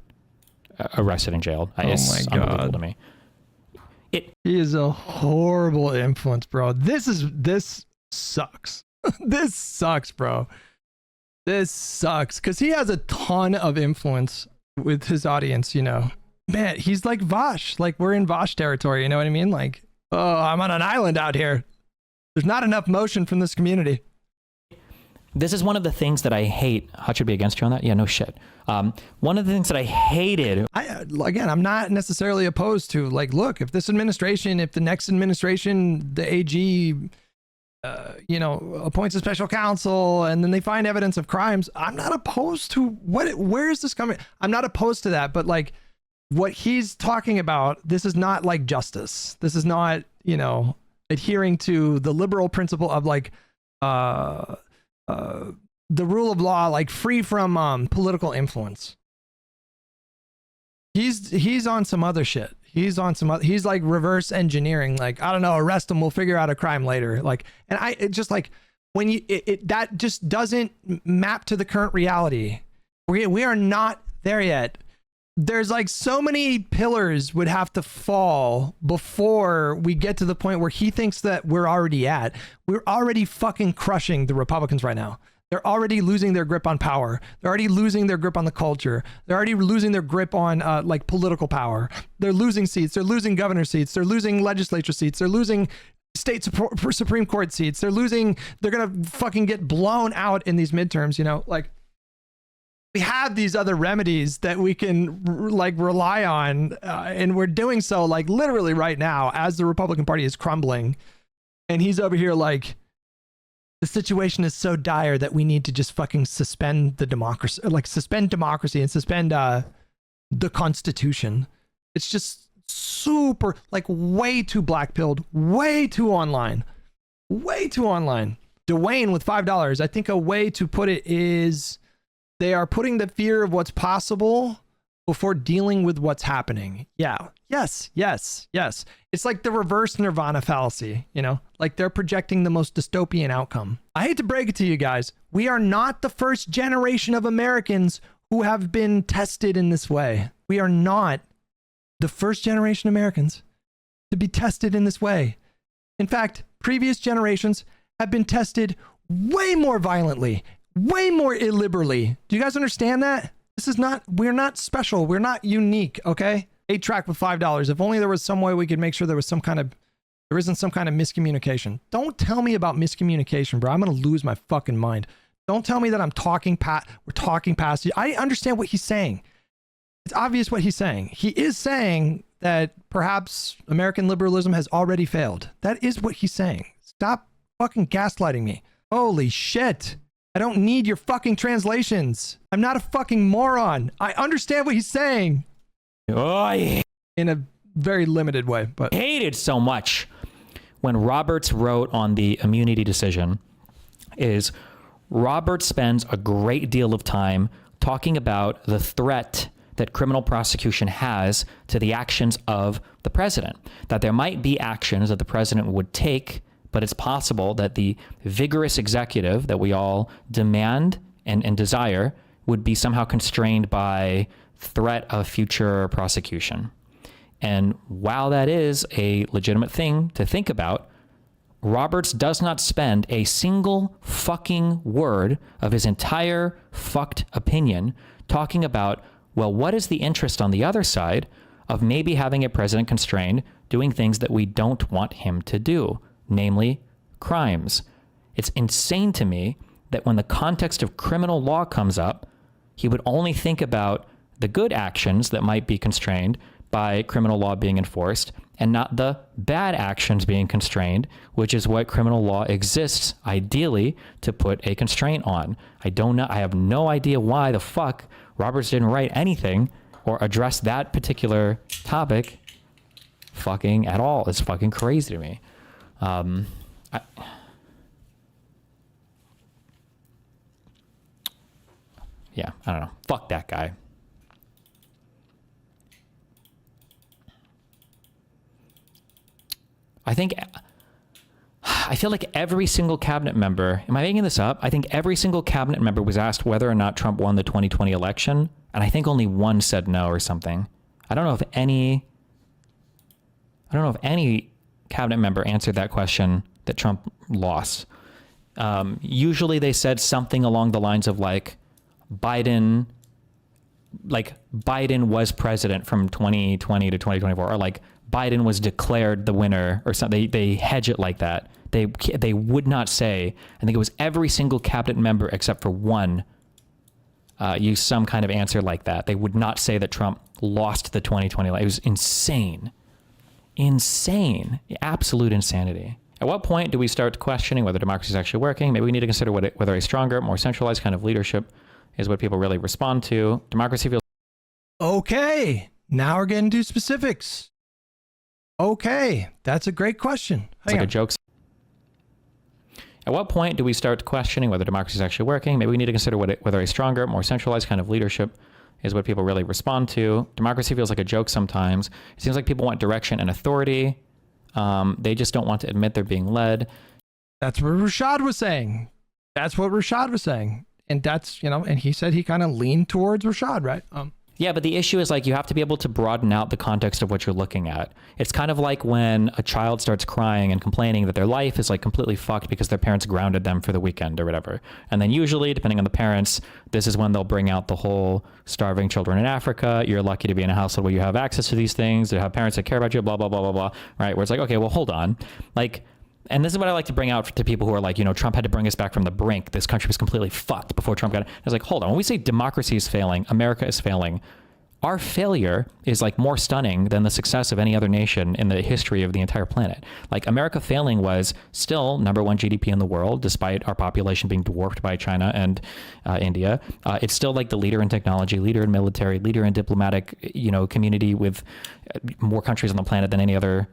arrested and jailed. It's unbelievable to me. He is a horrible influence, bro. This sucks. This sucks, bro. This sucks because he has a ton of influence with his audience, you know. Man, he's like Vosh. Like, we're in Vosh territory, you know what I mean? Like, oh, I'm on an island out here. There's not enough motion from this community. This is one of the things that I hate. Hutch would be against you on that? Yeah, no shit. One of the things that I hated. Again, I'm not necessarily opposed to, like, look, if this administration, if the next administration, the AG, appoints a special counsel and then they find evidence of crimes, I'm not opposed to where is this coming? I'm not opposed to that. But like what he's talking about, this is not like justice. This is not, adhering to the liberal principle of like, the rule of law, like free from political influence. He's on some other shit. He's like reverse engineering. Like, I don't know, arrest him. We'll figure out a crime later. Like, and it just like when that just doesn't map to the current reality. We are not there yet. There's like so many pillars would have to fall before we get to the point where he thinks that we're already at. We're already fucking crushing the Republicans right now. They're already losing their grip on power. They're already losing their grip on the culture. They're already losing their grip on like political power. They're losing seats. They're losing governor seats. They're losing legislature seats. They're losing state Supreme Court seats. They're going to fucking get blown out in these midterms, like. We have these other remedies that we can like rely on, and we're doing so like literally right now as the Republican Party is crumbling, and he's over here like the situation is so dire that we need to just fucking suspend the democracy, like suspend democracy and suspend the Constitution. It's just super like way too black-pilled, way too online. Dwayne with $5. I think a way to put it is, they are putting the fear of what's possible before dealing with what's happening. Yeah. Yes. It's like the reverse Nirvana fallacy, like they're projecting the most dystopian outcome. I hate to break it to you guys. We are not the first generation of Americans who have been tested in this way. We are not the first generation Americans to be tested in this way. In fact, previous generations have been tested way more violently, way more illiberally. Do you guys understand that? We're not special. We're not unique, okay? 8-track with $5. If only there was some way we could make sure there isn't some kind of miscommunication. Don't tell me about miscommunication, bro. I'm going to lose my fucking mind. Don't tell me that we're talking past you. I understand what he's saying. It's obvious what he's saying. He is saying that perhaps American liberalism has already failed. That is what he's saying. Stop fucking gaslighting me. Holy shit. I don't need your fucking translations. I'm not a fucking moron. I understand what he's saying. In a very limited way, but hated so much when Roberts wrote on the immunity decision is Roberts spends a great deal of time talking about the threat that criminal prosecution has to the actions of the president, that there might be actions that the president would take, but it's possible that the vigorous executive that we all demand and desire would be somehow constrained by threat of future prosecution. And while that is a legitimate thing to think about, Roberts does not spend a single fucking word of his entire fucked opinion talking about, well, what is the interest on the other side of maybe having a president constrained doing things that we don't want him to do? Namely, crimes. It's insane to me that when the context of criminal law comes up, he would only think about the good actions that might be constrained by criminal law being enforced and not the bad actions being constrained, which is what criminal law exists ideally to put a constraint on. I have no idea why the fuck Roberts didn't write anything or address that particular topic fucking at all. It's fucking crazy to me. Yeah, I don't know. Fuck that guy. I feel like every single cabinet member, am I making this up? I think every single cabinet member was asked whether or not Trump won the 2020 election, and I think only one said no or something. I don't know if any cabinet member answered that question that Trump lost. Usually they said something along the lines of like Biden was president from 2020 to 2024, or like Biden was declared the winner or something. They hedge it like that. They would not say, I think it was every single cabinet member except for one used some kind of answer like that. They would not say that Trump lost the 2020 election. It was insane. Insane. Absolute insanity. At what point do we start questioning whether democracy is actually working? Maybe we need to consider whether a stronger, more centralized kind of leadership is what people really respond to. Democracy feels... Okay, now we're getting to specifics. Okay, that's a great question. It's like a joke. At what point do we start questioning whether democracy is actually working? Maybe we need to consider whether a stronger, more centralized kind of leadership is what people really respond to. Democracy feels like a joke sometimes. It seems like people want direction and authority. They just don't want to admit they're being led. That's what Rashad was saying. That's what Rashad was saying. And that's, and he said he kind of leaned towards Rashad, right? Yeah, but the issue is like you have to be able to broaden out the context of what you're looking at. It's kind of like when a child starts crying and complaining that their life is like completely fucked because their parents grounded them for the weekend or whatever. And then usually, depending on the parents, this is when they'll bring out the whole starving children in Africa. You're lucky to be in a household where you have access to these things, to have parents that care about you, blah, blah, blah, blah, blah, right? Where it's like, okay, well, hold on. Like, and this is what I like to bring out to people who are like, Trump had to bring us back from the brink. This country was completely fucked before Trump got it. It's like, hold on. When we say democracy is failing, America is failing, our failure is like more stunning than the success of any other nation in the history of the entire planet. Like America failing was still #1 GDP in the world, despite our population being dwarfed by China and India. It's still like the leader in technology, leader in military, leader in diplomatic, community with more countries on the planet than any other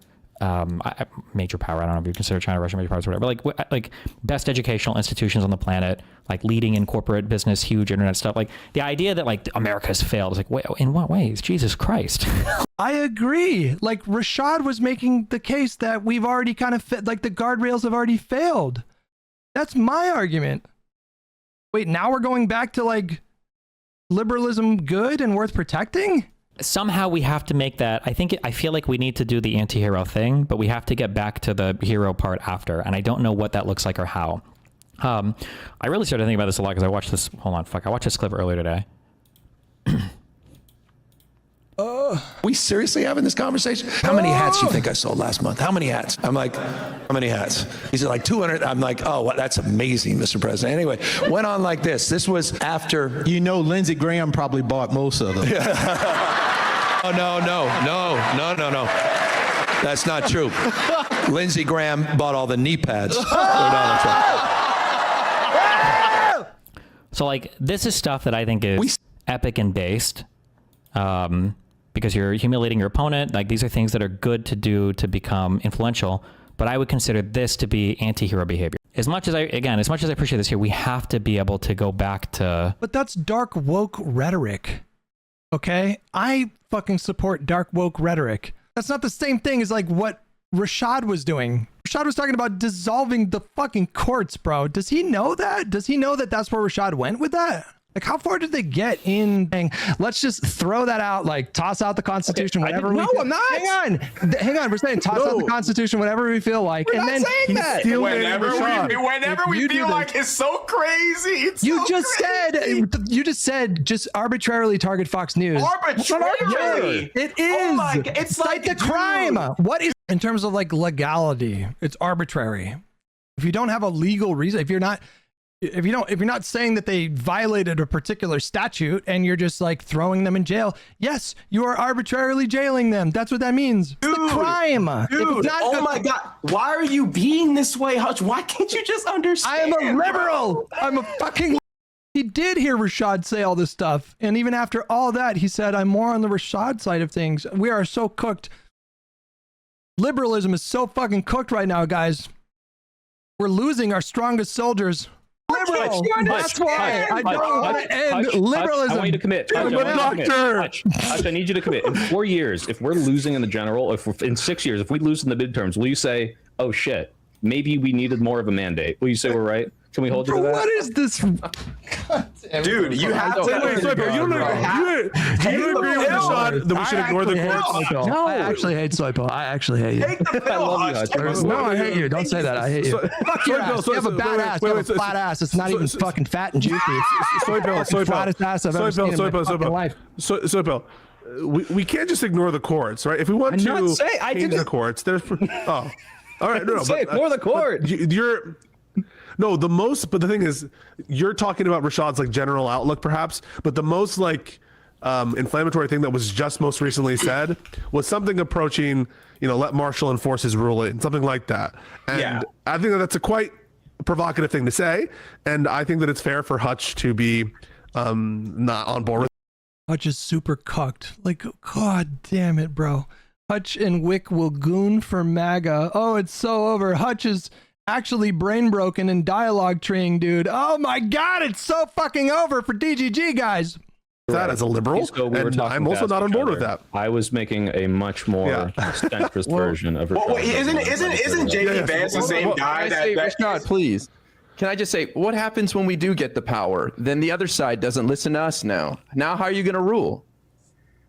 major power. I don't know if you consider China, Russia major powers, or whatever. Like best educational institutions on the planet, like leading in corporate business, huge internet stuff. Like the idea that like America has failed is like, wait, in what ways? Jesus Christ. I agree. Like Rashad was making the case that we've already kind of like the guardrails have already failed. That's my argument. Wait, now we're going back to like liberalism good and worth protecting? Somehow we have to make that. I feel like we need to do the anti-hero thing, but we have to get back to the hero part after. And I don't know what that looks like or how. I really started thinking about this a lot because I watched this. Hold on, fuck. I watched this clip earlier today. We seriously having this conversation? How many hats do you think I sold last month? How many hats? I'm like, how many hats? He said like 200. I'm like, oh, well, that's amazing, Mr. President. Anyway, went on like this. This was after. Lindsey Graham probably bought most of them. Oh, no. That's not true. Lindsey Graham bought all the knee pads. So like, this is stuff that I think is epic and based. Because you're humiliating your opponent. Like these are things that are good to do to become influential, but I would consider this to be anti-hero behavior. As much as I appreciate this here, we have to be able to go back to... But that's dark woke rhetoric, okay? I fucking support dark woke rhetoric. That's not the same thing as like what Rashad was doing. Rashad was talking about dissolving the fucking courts, bro. Does he know that? Does he know that that's where Rashad went with that? Like, how far did they get in? Let's just throw that out, like toss out the Constitution whenever we feel. I'm not. Hang on. We're saying toss out the Constitution whenever we feel like. We're not saying that. Whenever we feel like it's so crazy. It's you so just crazy. you just said just arbitrarily target Fox News. Arbitrarily. It is. Oh my God. It's like the crime. What is in terms of like legality? It's arbitrary. If you don't have a legal reason, if you're not saying that they violated a particular statute and you're just like throwing them in jail, yes, you are arbitrarily jailing them. That's what that means. It's a crime. Dude, oh my God. Why are you being this way, Hutch? Why can't you just understand? I am a liberal. I'm a fucking. He did hear Rashad say all this stuff. And even after all that, he said, I'm more on the Rashad side of things. We are so cooked. Liberalism is so fucking cooked right now, guys. We're losing our strongest soldiers. Liberal. That's why I don't want to end liberalism. I want you to commit. Hutch, I need you to commit. In 4 years, if we're losing in the general, in 6 years, if we lose in the midterms, will you say, oh shit, maybe we needed more of a mandate? Will you say we're right? Can we hold you to that? What is this? Dude, you have to. Wait, you don't agree with Rashad that we should ignore the courts? No. I actually hate Soipo. I actually hate you. I love you, Hutch. No, I hate you. Don't say that. I hate you. Fuck your ass. You have a bad ass. You have a flat ass. It's not even fucking fat and juicy. Soipo. Flattest ass I've ever seen in my fucking life. Soipo. We can't just ignore the courts, right? If we want to change the courts, there's all right, no, but ignore the court. You're no, but the thing is, you're talking about Rashad's like general outlook, perhaps, but the most like inflammatory thing that was just most recently said was something approaching, let Marshall enforce his ruling, something like that. And I think that that's a quite provocative thing to say, and I think that it's fair for Hutch to be not on board with. Hutch is super cucked. Like, god damn it, bro. Hutch and Wick will goon for MAGA. Oh, it's so over. Hutch is actually brain broken and dialogue treeing, dude. Oh my god, it's so fucking over for DGG, guys. That as a liberal, and I'm also not on board with that. I was making a much more centrist version of Rashad. Wait, isn't JD Vance the same guy that Rashad, please. Can I just say, what happens when we do get the power? Then the other side doesn't listen to us now. Now, how are you going to rule?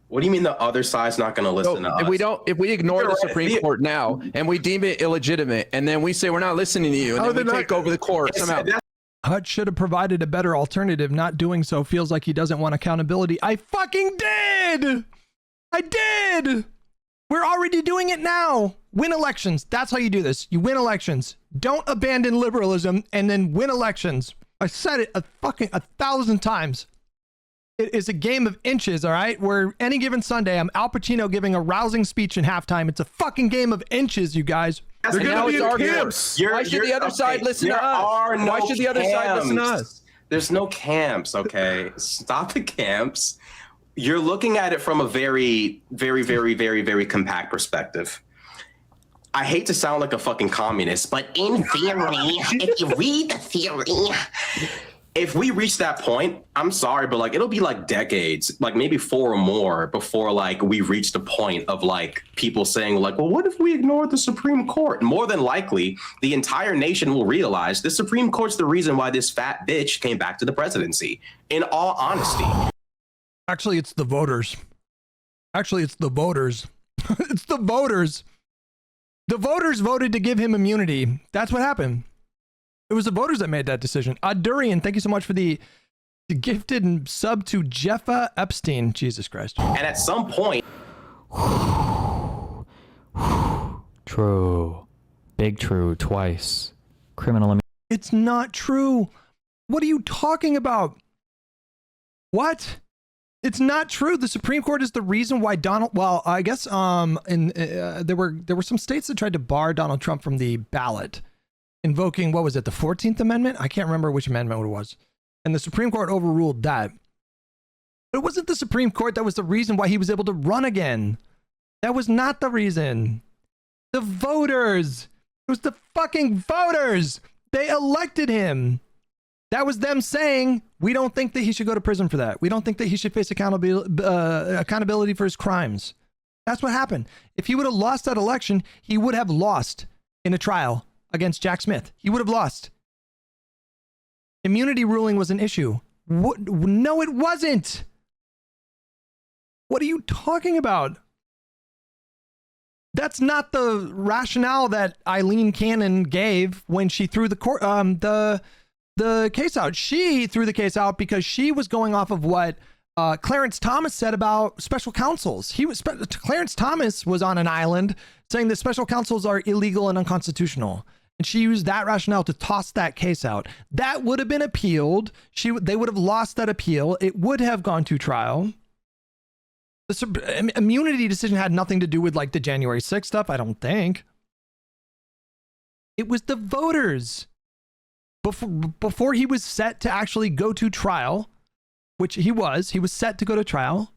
What do you mean the other side's not going to listen to us? If we ignore the Supreme Court now and we deem it illegitimate, and then we say we're not listening to you, and then we take over the court somehow. Hutch should have provided a better alternative. Not doing so feels like he doesn't want accountability. I fucking did! I did! We're already doing it now. Win elections. That's how you do this. You win elections. Don't abandon liberalism and then win elections. I said it 1,000 times. It is a game of inches, all right? Where any given Sunday, I'm Al Pacino giving a rousing speech in halftime. It's a fucking game of inches, you guys. They're going to be in camps. Why should the other side listen to us? Why should the other side listen to us? There's no camps, okay? Stop the camps. You're looking at it from a very, very, very, very, very compact perspective. I hate to sound like a fucking communist, but in theory, if you read the theory, if we reach that point, I'm sorry, but like it'll be like decades, like maybe 4 or more before like we reach the point of like people saying like, well, what if we ignore the Supreme Court? More than likely, the entire nation will realize the Supreme Court's the reason why this fat bitch came back to the presidency. In all honesty. Actually, it's the voters. It's the voters. The voters voted to give him immunity. That's what happened. It was the voters that made that decision. Durian, thank you so much for the gifted and sub to Jeffa Epstein. Jesus Christ. And at some point. True. Big true twice. Criminal. It's not true. What are you talking about? What? It's not true. The Supreme Court is the reason why well, I guess there were some states that tried to bar Donald Trump from the ballot, invoking, what was it, the 14th Amendment? I can't remember which amendment it was. And the Supreme Court overruled that. But it wasn't the Supreme Court that was the reason why he was able to run again. That was not the reason. The voters. It was the fucking voters. They elected him. That was them saying, we don't think that he should go to prison for that. We don't think that he should face accountability for his crimes. That's what happened. If he would have lost that election, he would have lost in a trial against Jack Smith. He would have lost. Immunity ruling was an issue. No, it wasn't. What are you talking about? That's not the rationale that Eileen Cannon gave when she threw the case out. She threw the case out because she was going off of what Clarence Thomas said about special counsels. Clarence Thomas was on an island saying that special counsels are illegal and unconstitutional. And she used that rationale to toss that case out. That would have been appealed. They would have lost that appeal. It would have gone to trial. The immunity decision had nothing to do with like the January 6th stuff, I don't think. It was the voters. Before he was set to actually go to trial, which he was set to go to trial.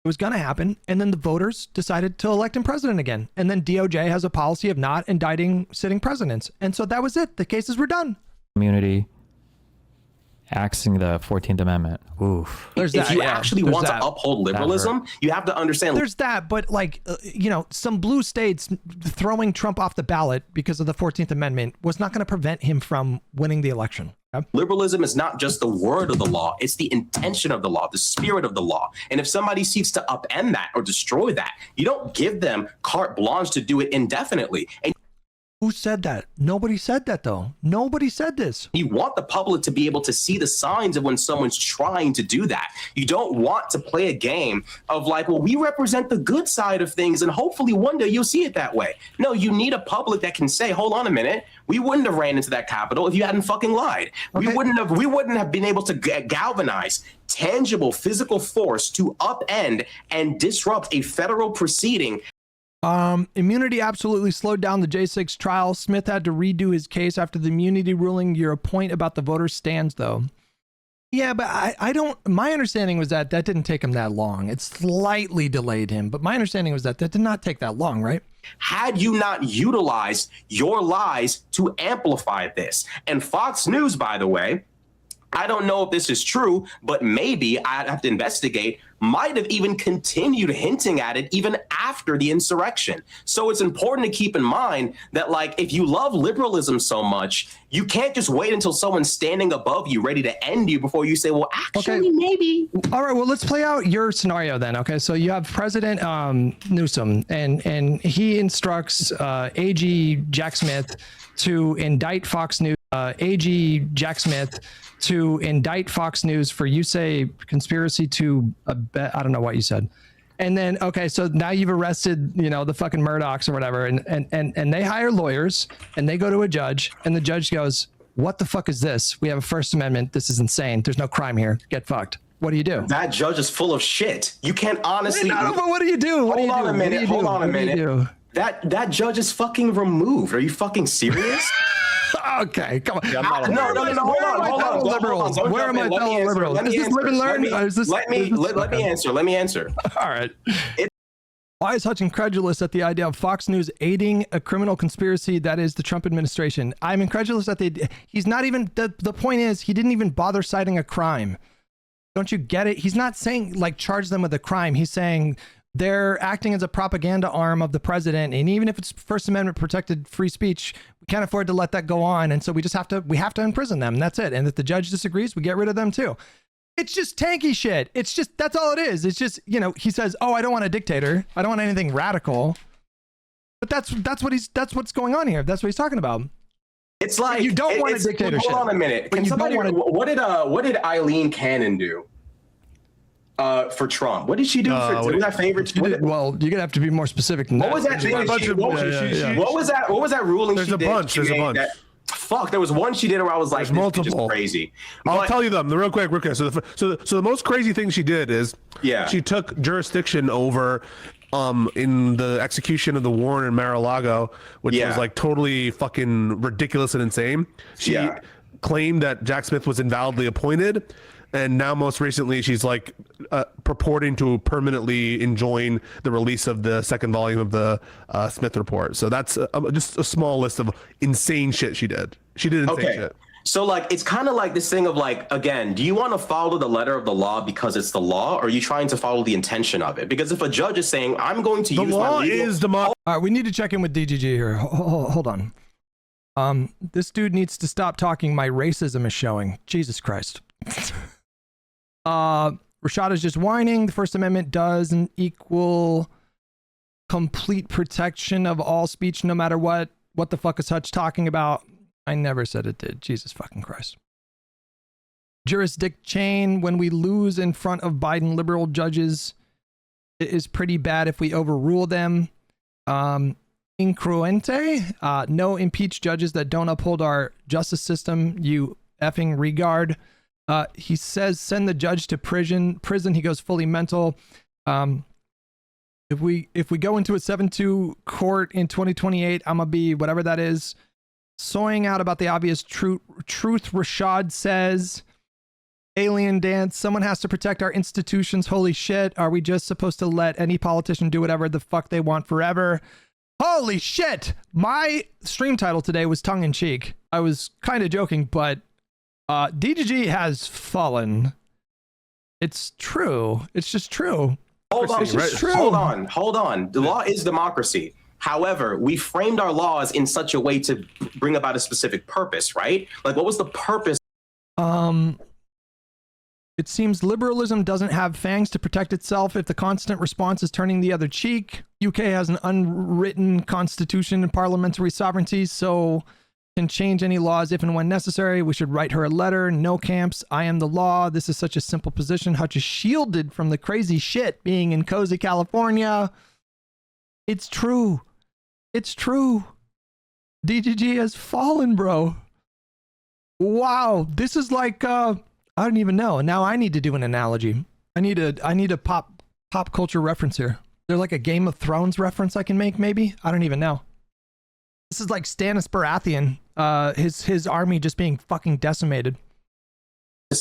It was going to happen. And then the voters decided to elect him president again. And then DOJ has a policy of not indicting sitting presidents. And so that was it. The cases were done. Immunity, axing the 14th Amendment. Oof. If you actually want to uphold liberalism, you have to understand. There's that, but like, some blue states throwing Trump off the ballot because of the 14th Amendment was not going to prevent him from winning the election. Liberalism is not just the word of the law, it's the intention of the law, the spirit of the law. And if somebody seeks to upend that or destroy that, you don't give them carte blanche to do it indefinitely. And who said that? Nobody said that, though. Nobody said this. You want the public to be able to see the signs of when someone's trying to do that. You don't want to play a game of like, well, we represent the good side of things and hopefully one day you'll see it that way. No, you need a public that can say, hold on a minute, we wouldn't have ran into that Capitol if you hadn't fucking lied. Okay. We wouldn't have been able to galvanize tangible physical force to upend and disrupt a federal proceeding. Immunity absolutely slowed down the J6 trial. Smith had to redo his case after the immunity ruling. Your point about the voter stands, though. Yeah, but I don't, my understanding was that didn't take him that long. It slightly delayed him, but my understanding was that did not take that long, right? Had you not utilized your lies to amplify this. And Fox News, by the way, I don't know if this is true, but maybe I'd have to investigate, might have even continued hinting at it even after the insurrection. So it's important to keep in mind that, like, if you love liberalism so much, you can't just wait until someone's standing above you ready to end you before you say, well, actually, maybe. All right, well, let's play out your scenario then. Okay, so you have President Newsom, and he instructs AG Jack Smith to indict Fox News, AG Jack Smith to indict Fox News for, you say, conspiracy to, I don't know what you said. And then, okay, so now you've arrested, the fucking Murdochs or whatever, and they hire lawyers and they go to a judge and the judge goes, what the fuck is this? We have a First Amendment. This is insane. There's no crime here. Get fucked. What do you do? That judge is full of shit. You can't honestly. Wait, no, but what do you do? Hold on a minute. That judge is fucking removed. Are you fucking serious? Okay, come on. No, hold on. Where are my fellow liberals? Is this live and learn? Let me answer. All right. Why is Hutch incredulous at the idea of Fox News aiding a criminal conspiracy that is the Trump administration? I'm incredulous that he's not even, the point is, he didn't even bother citing a crime. Don't you get it? He's not saying, like, charge them with a crime. He's saying they're acting as a propaganda arm of the president. And even if it's First Amendment protected free speech, we can't afford to let that go on. And so we have to imprison them. And that's it. And if the judge disagrees, we get rid of them too. It's just tanky shit. It's just, that's all it is. It's just, he says, oh, I don't want a dictator. I don't want anything radical. But that's what's going on here. That's what he's talking about. It's like, you don't want a dictatorship. Hold on a minute. What did Eileen Cannon do? For Trump, what did she do? Was that favorite? Well, you're gonna have to be more specific than that. What was that? What was that ruling? There's a bunch. Fuck, there was one she did where I was like, multiple. This is just crazy. I'll tell you them real quick. So the most crazy thing she did is she took jurisdiction over in the execution of the Warren and Mar-a-Lago, which was like totally fucking ridiculous and insane. She claimed that Jack Smith was invalidly appointed. And now, most recently, she's like purporting to permanently enjoin the release of the second volume of the Smith report. So that's just a small list of insane shit she did. She did insane shit. So, like, it's kind of like this thing of like, again, do you want to follow the letter of the law because it's the law, or are you trying to follow the intention of it? Because if a judge is saying, I'm going to use my legal... All right, we need to check in with DGG here. Hold on. This dude needs to stop talking. My racism is showing. Jesus Christ. Rashad is just whining. The First Amendment doesn't equal complete protection of all speech, no matter what. What the fuck is Hutch talking about? I never said it did. Jesus fucking Christ. Jurisdiction chain, when we lose in front of Biden liberal judges, it is pretty bad if we overrule them. incruente. No impeach judges that don't uphold our justice system. You effing regard. He says send the judge to prison. He goes fully mental. If we go into a 7-2 court in 2028, I'm gonna be whatever that is, soying out about the obvious truth. Rashad says, alien dance. Someone has to protect our institutions. Holy shit! Are we just supposed to let any politician do whatever the fuck they want forever? Holy shit! My stream title today was tongue in cheek. I was kind of joking, but DGG has fallen. It's true. It's just true. Hold on, true. hold on. The law is democracy. However, we framed our laws in such a way to bring about a specific purpose, right? Like, what was the purpose? It seems liberalism doesn't have fangs to protect itself if the constant response is turning the other cheek. UK has an unwritten constitution and parliamentary sovereignty, so can change any laws if and when necessary. We should write her a letter. No camps. I am the law. This is such a simple position. Hutch is shielded from the crazy shit being in cozy California. It's true. It's true. DGG has fallen, bro. Wow. This is like, I don't even know. Now I need to do an analogy. I need a pop culture reference here. There's like a Game of Thrones reference I can make, maybe? I don't even know. This is like Stannis Baratheon, his army just being fucking decimated.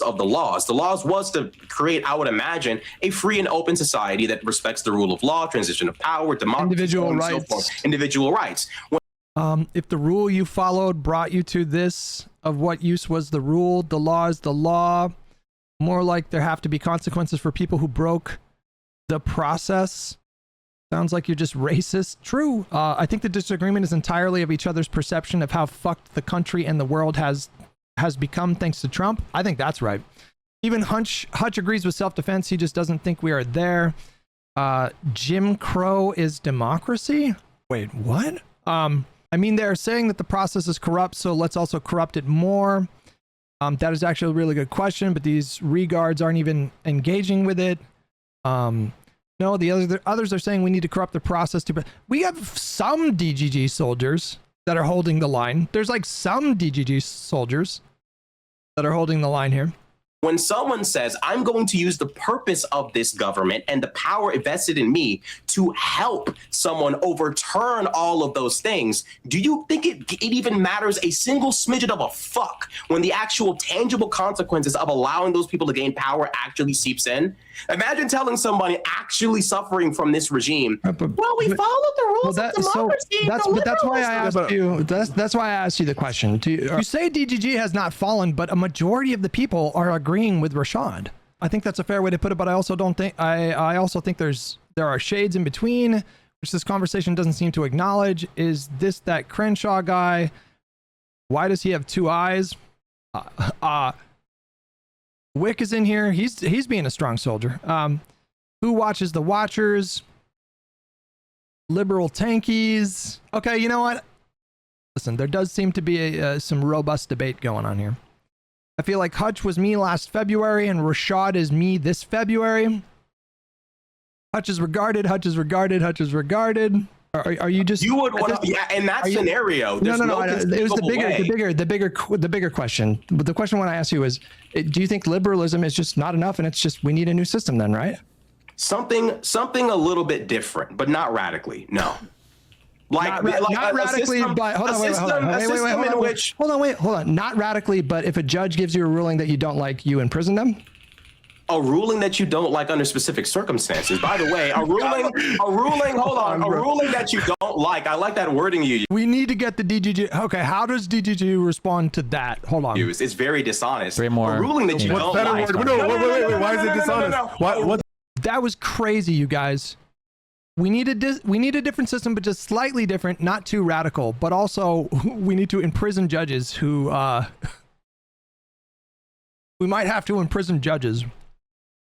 Of the laws. The laws was to create, I would imagine, a free and open society that respects the rule of law, transition of power, democracy, individual rights. So forth. Individual rights. If the rule you followed brought you to this, of what use was the rule? The law is the law. More like there have to be consequences for people who broke the process. Sounds like you're just racist. True. I think the disagreement is entirely of each other's perception of how fucked the country and the world has become thanks to Trump. I think that's right. Even Hutch agrees with self-defense. He just doesn't think we are there. Jim Crow is democracy? Wait, what? I mean, they're saying that the process is corrupt, so let's also corrupt it more. That is actually a really good question, but these regards aren't even engaging with it. No, the others are saying we need to corrupt the process too. But we have some DGG soldiers that are holding the line. There's like some DGG soldiers that are holding the line here. When someone says, I'm going to use the purpose of this government and the power invested in me to help someone overturn all of those things, do you think it even matters a single smidget of a fuck when the actual tangible consequences of allowing those people to gain power actually seeps in? Imagine telling somebody actually suffering from this regime, well, we followed the rules of democracy. That's why I asked you. That's why I asked you the question. You say DGG has not fallen, but a majority of the people are agreeing with Rashad. I think that's a fair way to put it, but I also don't think I also think there are shades in between, which this conversation doesn't seem to acknowledge. Is this that Crenshaw guy? Why does he have two eyes? Wick is in here. He's being a strong soldier. Who watches the Watchers? Liberal tankies. Okay, you know what? Listen, there does seem to be some robust debate going on here. I feel like Hutch was me last February and Rashad is me this February. Hutch is regarded. Hutch is regarded. Hutch is regarded. Are you just? You would want to, yeah. In that scenario, no. It was the bigger question. But the question when I asked you is, do you think liberalism is just not enough, and it's just we need a new system then, right? Something a little bit different, but not radically. No. Not radically, but hold on. Not radically, but if a judge gives you a ruling that you don't like, you imprison them. A ruling that you don't like under specific circumstances. By the way, a ruling that you don't like. I like that wording you use. We need to get the DGG. Okay, how does DGG respond to that? Hold on. It's very dishonest. Three more. A ruling that you don't like. Wait, why is it dishonest? What? That was crazy, you guys. We need a different system, but just slightly different, not too radical. But also, we need to imprison judges who we might have to imprison judges.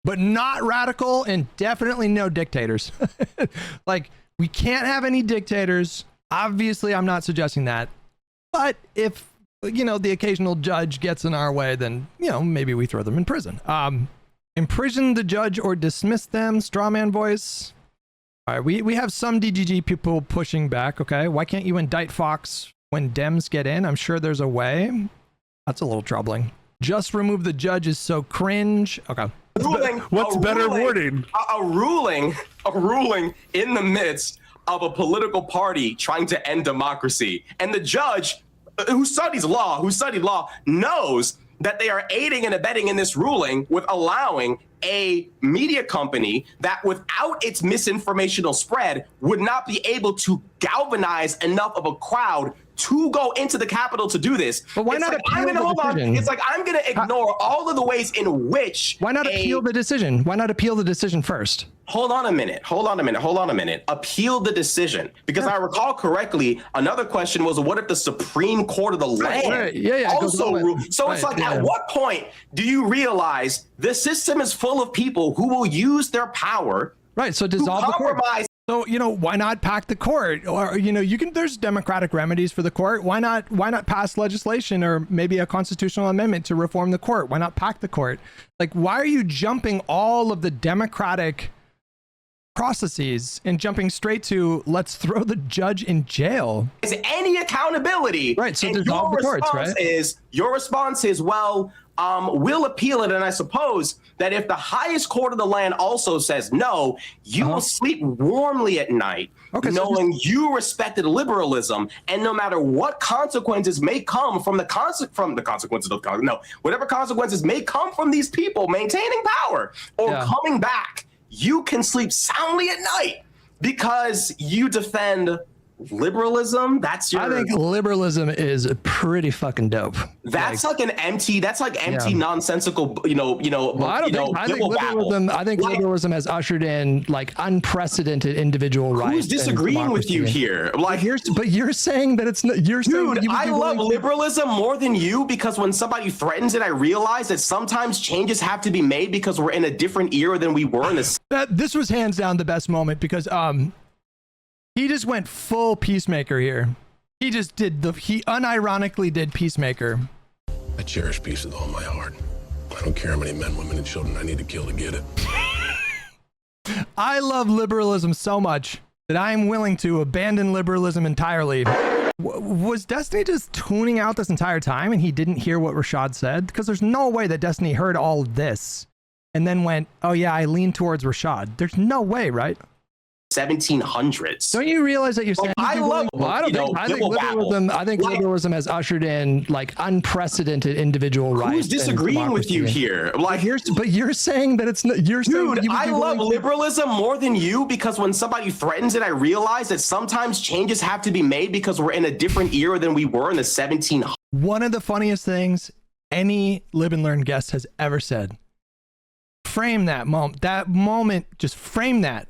But not radical and definitely no dictators. Like, we can't have any dictators. Obviously, I'm not suggesting that. But if, the occasional judge gets in our way, then, maybe we throw them in prison. Imprison the judge or dismiss them. Strawman voice. All right, we have some DGG people pushing back. Okay, why can't you indict Fox when Dems get in? I'm sure there's a way. That's a little troubling. Just remove the judge is so cringe. Okay. What's better wording? A ruling in the midst of a political party trying to end democracy, and the judge, who studied law, knows that they are aiding and abetting in this ruling with allowing a media company that without its misinformational spread would not be able to galvanize enough of a crowd to go into the Capitol to do this. But why it's not like, appeal the decision? It's like I'm going to ignore all of the ways in which. Why not appeal the decision? Why not appeal the decision first? Hold on a minute. Appeal the decision. Because I recall correctly, another question was, what if the Supreme Court of the land also ruled? So it's like, at what point do you realize the system is full of people who will use their power so dissolve the court. So, why not pack the court? Or, there's democratic remedies for the court. Why not pass legislation or maybe a constitutional amendment to reform the court? Why not pack the court? Like, why are you jumping all of the democratic processes and jumping straight to let's throw the judge in jail? Is any accountability? Right. So dissolve the courts, right? Your response is, well, we'll appeal it. And I suppose that if the highest court of the land also says no, you will sleep warmly at night, knowing you respected liberalism, and no matter what consequences may come from whatever consequences may come from these people maintaining power or coming back, you can sleep soundly at night because you defend liberalism. I think liberalism is pretty fucking dope. That's like empty nonsensical, I think liberalism has ushered in like unprecedented individual rights. Who's disagreeing with you here? Like, you're saying that it's not. Dude, I love liberalism more than you because when somebody threatens it, I realize that sometimes changes have to be made because we're in a different era than we were in this. This was hands down the best moment because he just went full Peacemaker here. He just he unironically did Peacemaker. I cherish peace with all my heart. I don't care how many men, women, and children I need to kill to get it. I love liberalism so much that I am willing to abandon liberalism entirely. Was Destiny just tuning out this entire time and he didn't hear what Rashad said? Because there's no way that Destiny heard all of this and then went, oh yeah, I lean towards Rashad. There's no way, right? 1700s. Don't you realize that you're saying? I think liberalism has ushered in like unprecedented individual rights. Who's disagreeing with you here? Like, you're saying that it's not. Dude, I love liberalism more than you because when somebody threatens it, I realize that sometimes changes have to be made because we're in a different era than we were in the 1700s. One of the funniest things any Live and Learn guest has ever said. Frame that moment. That moment. Just frame that.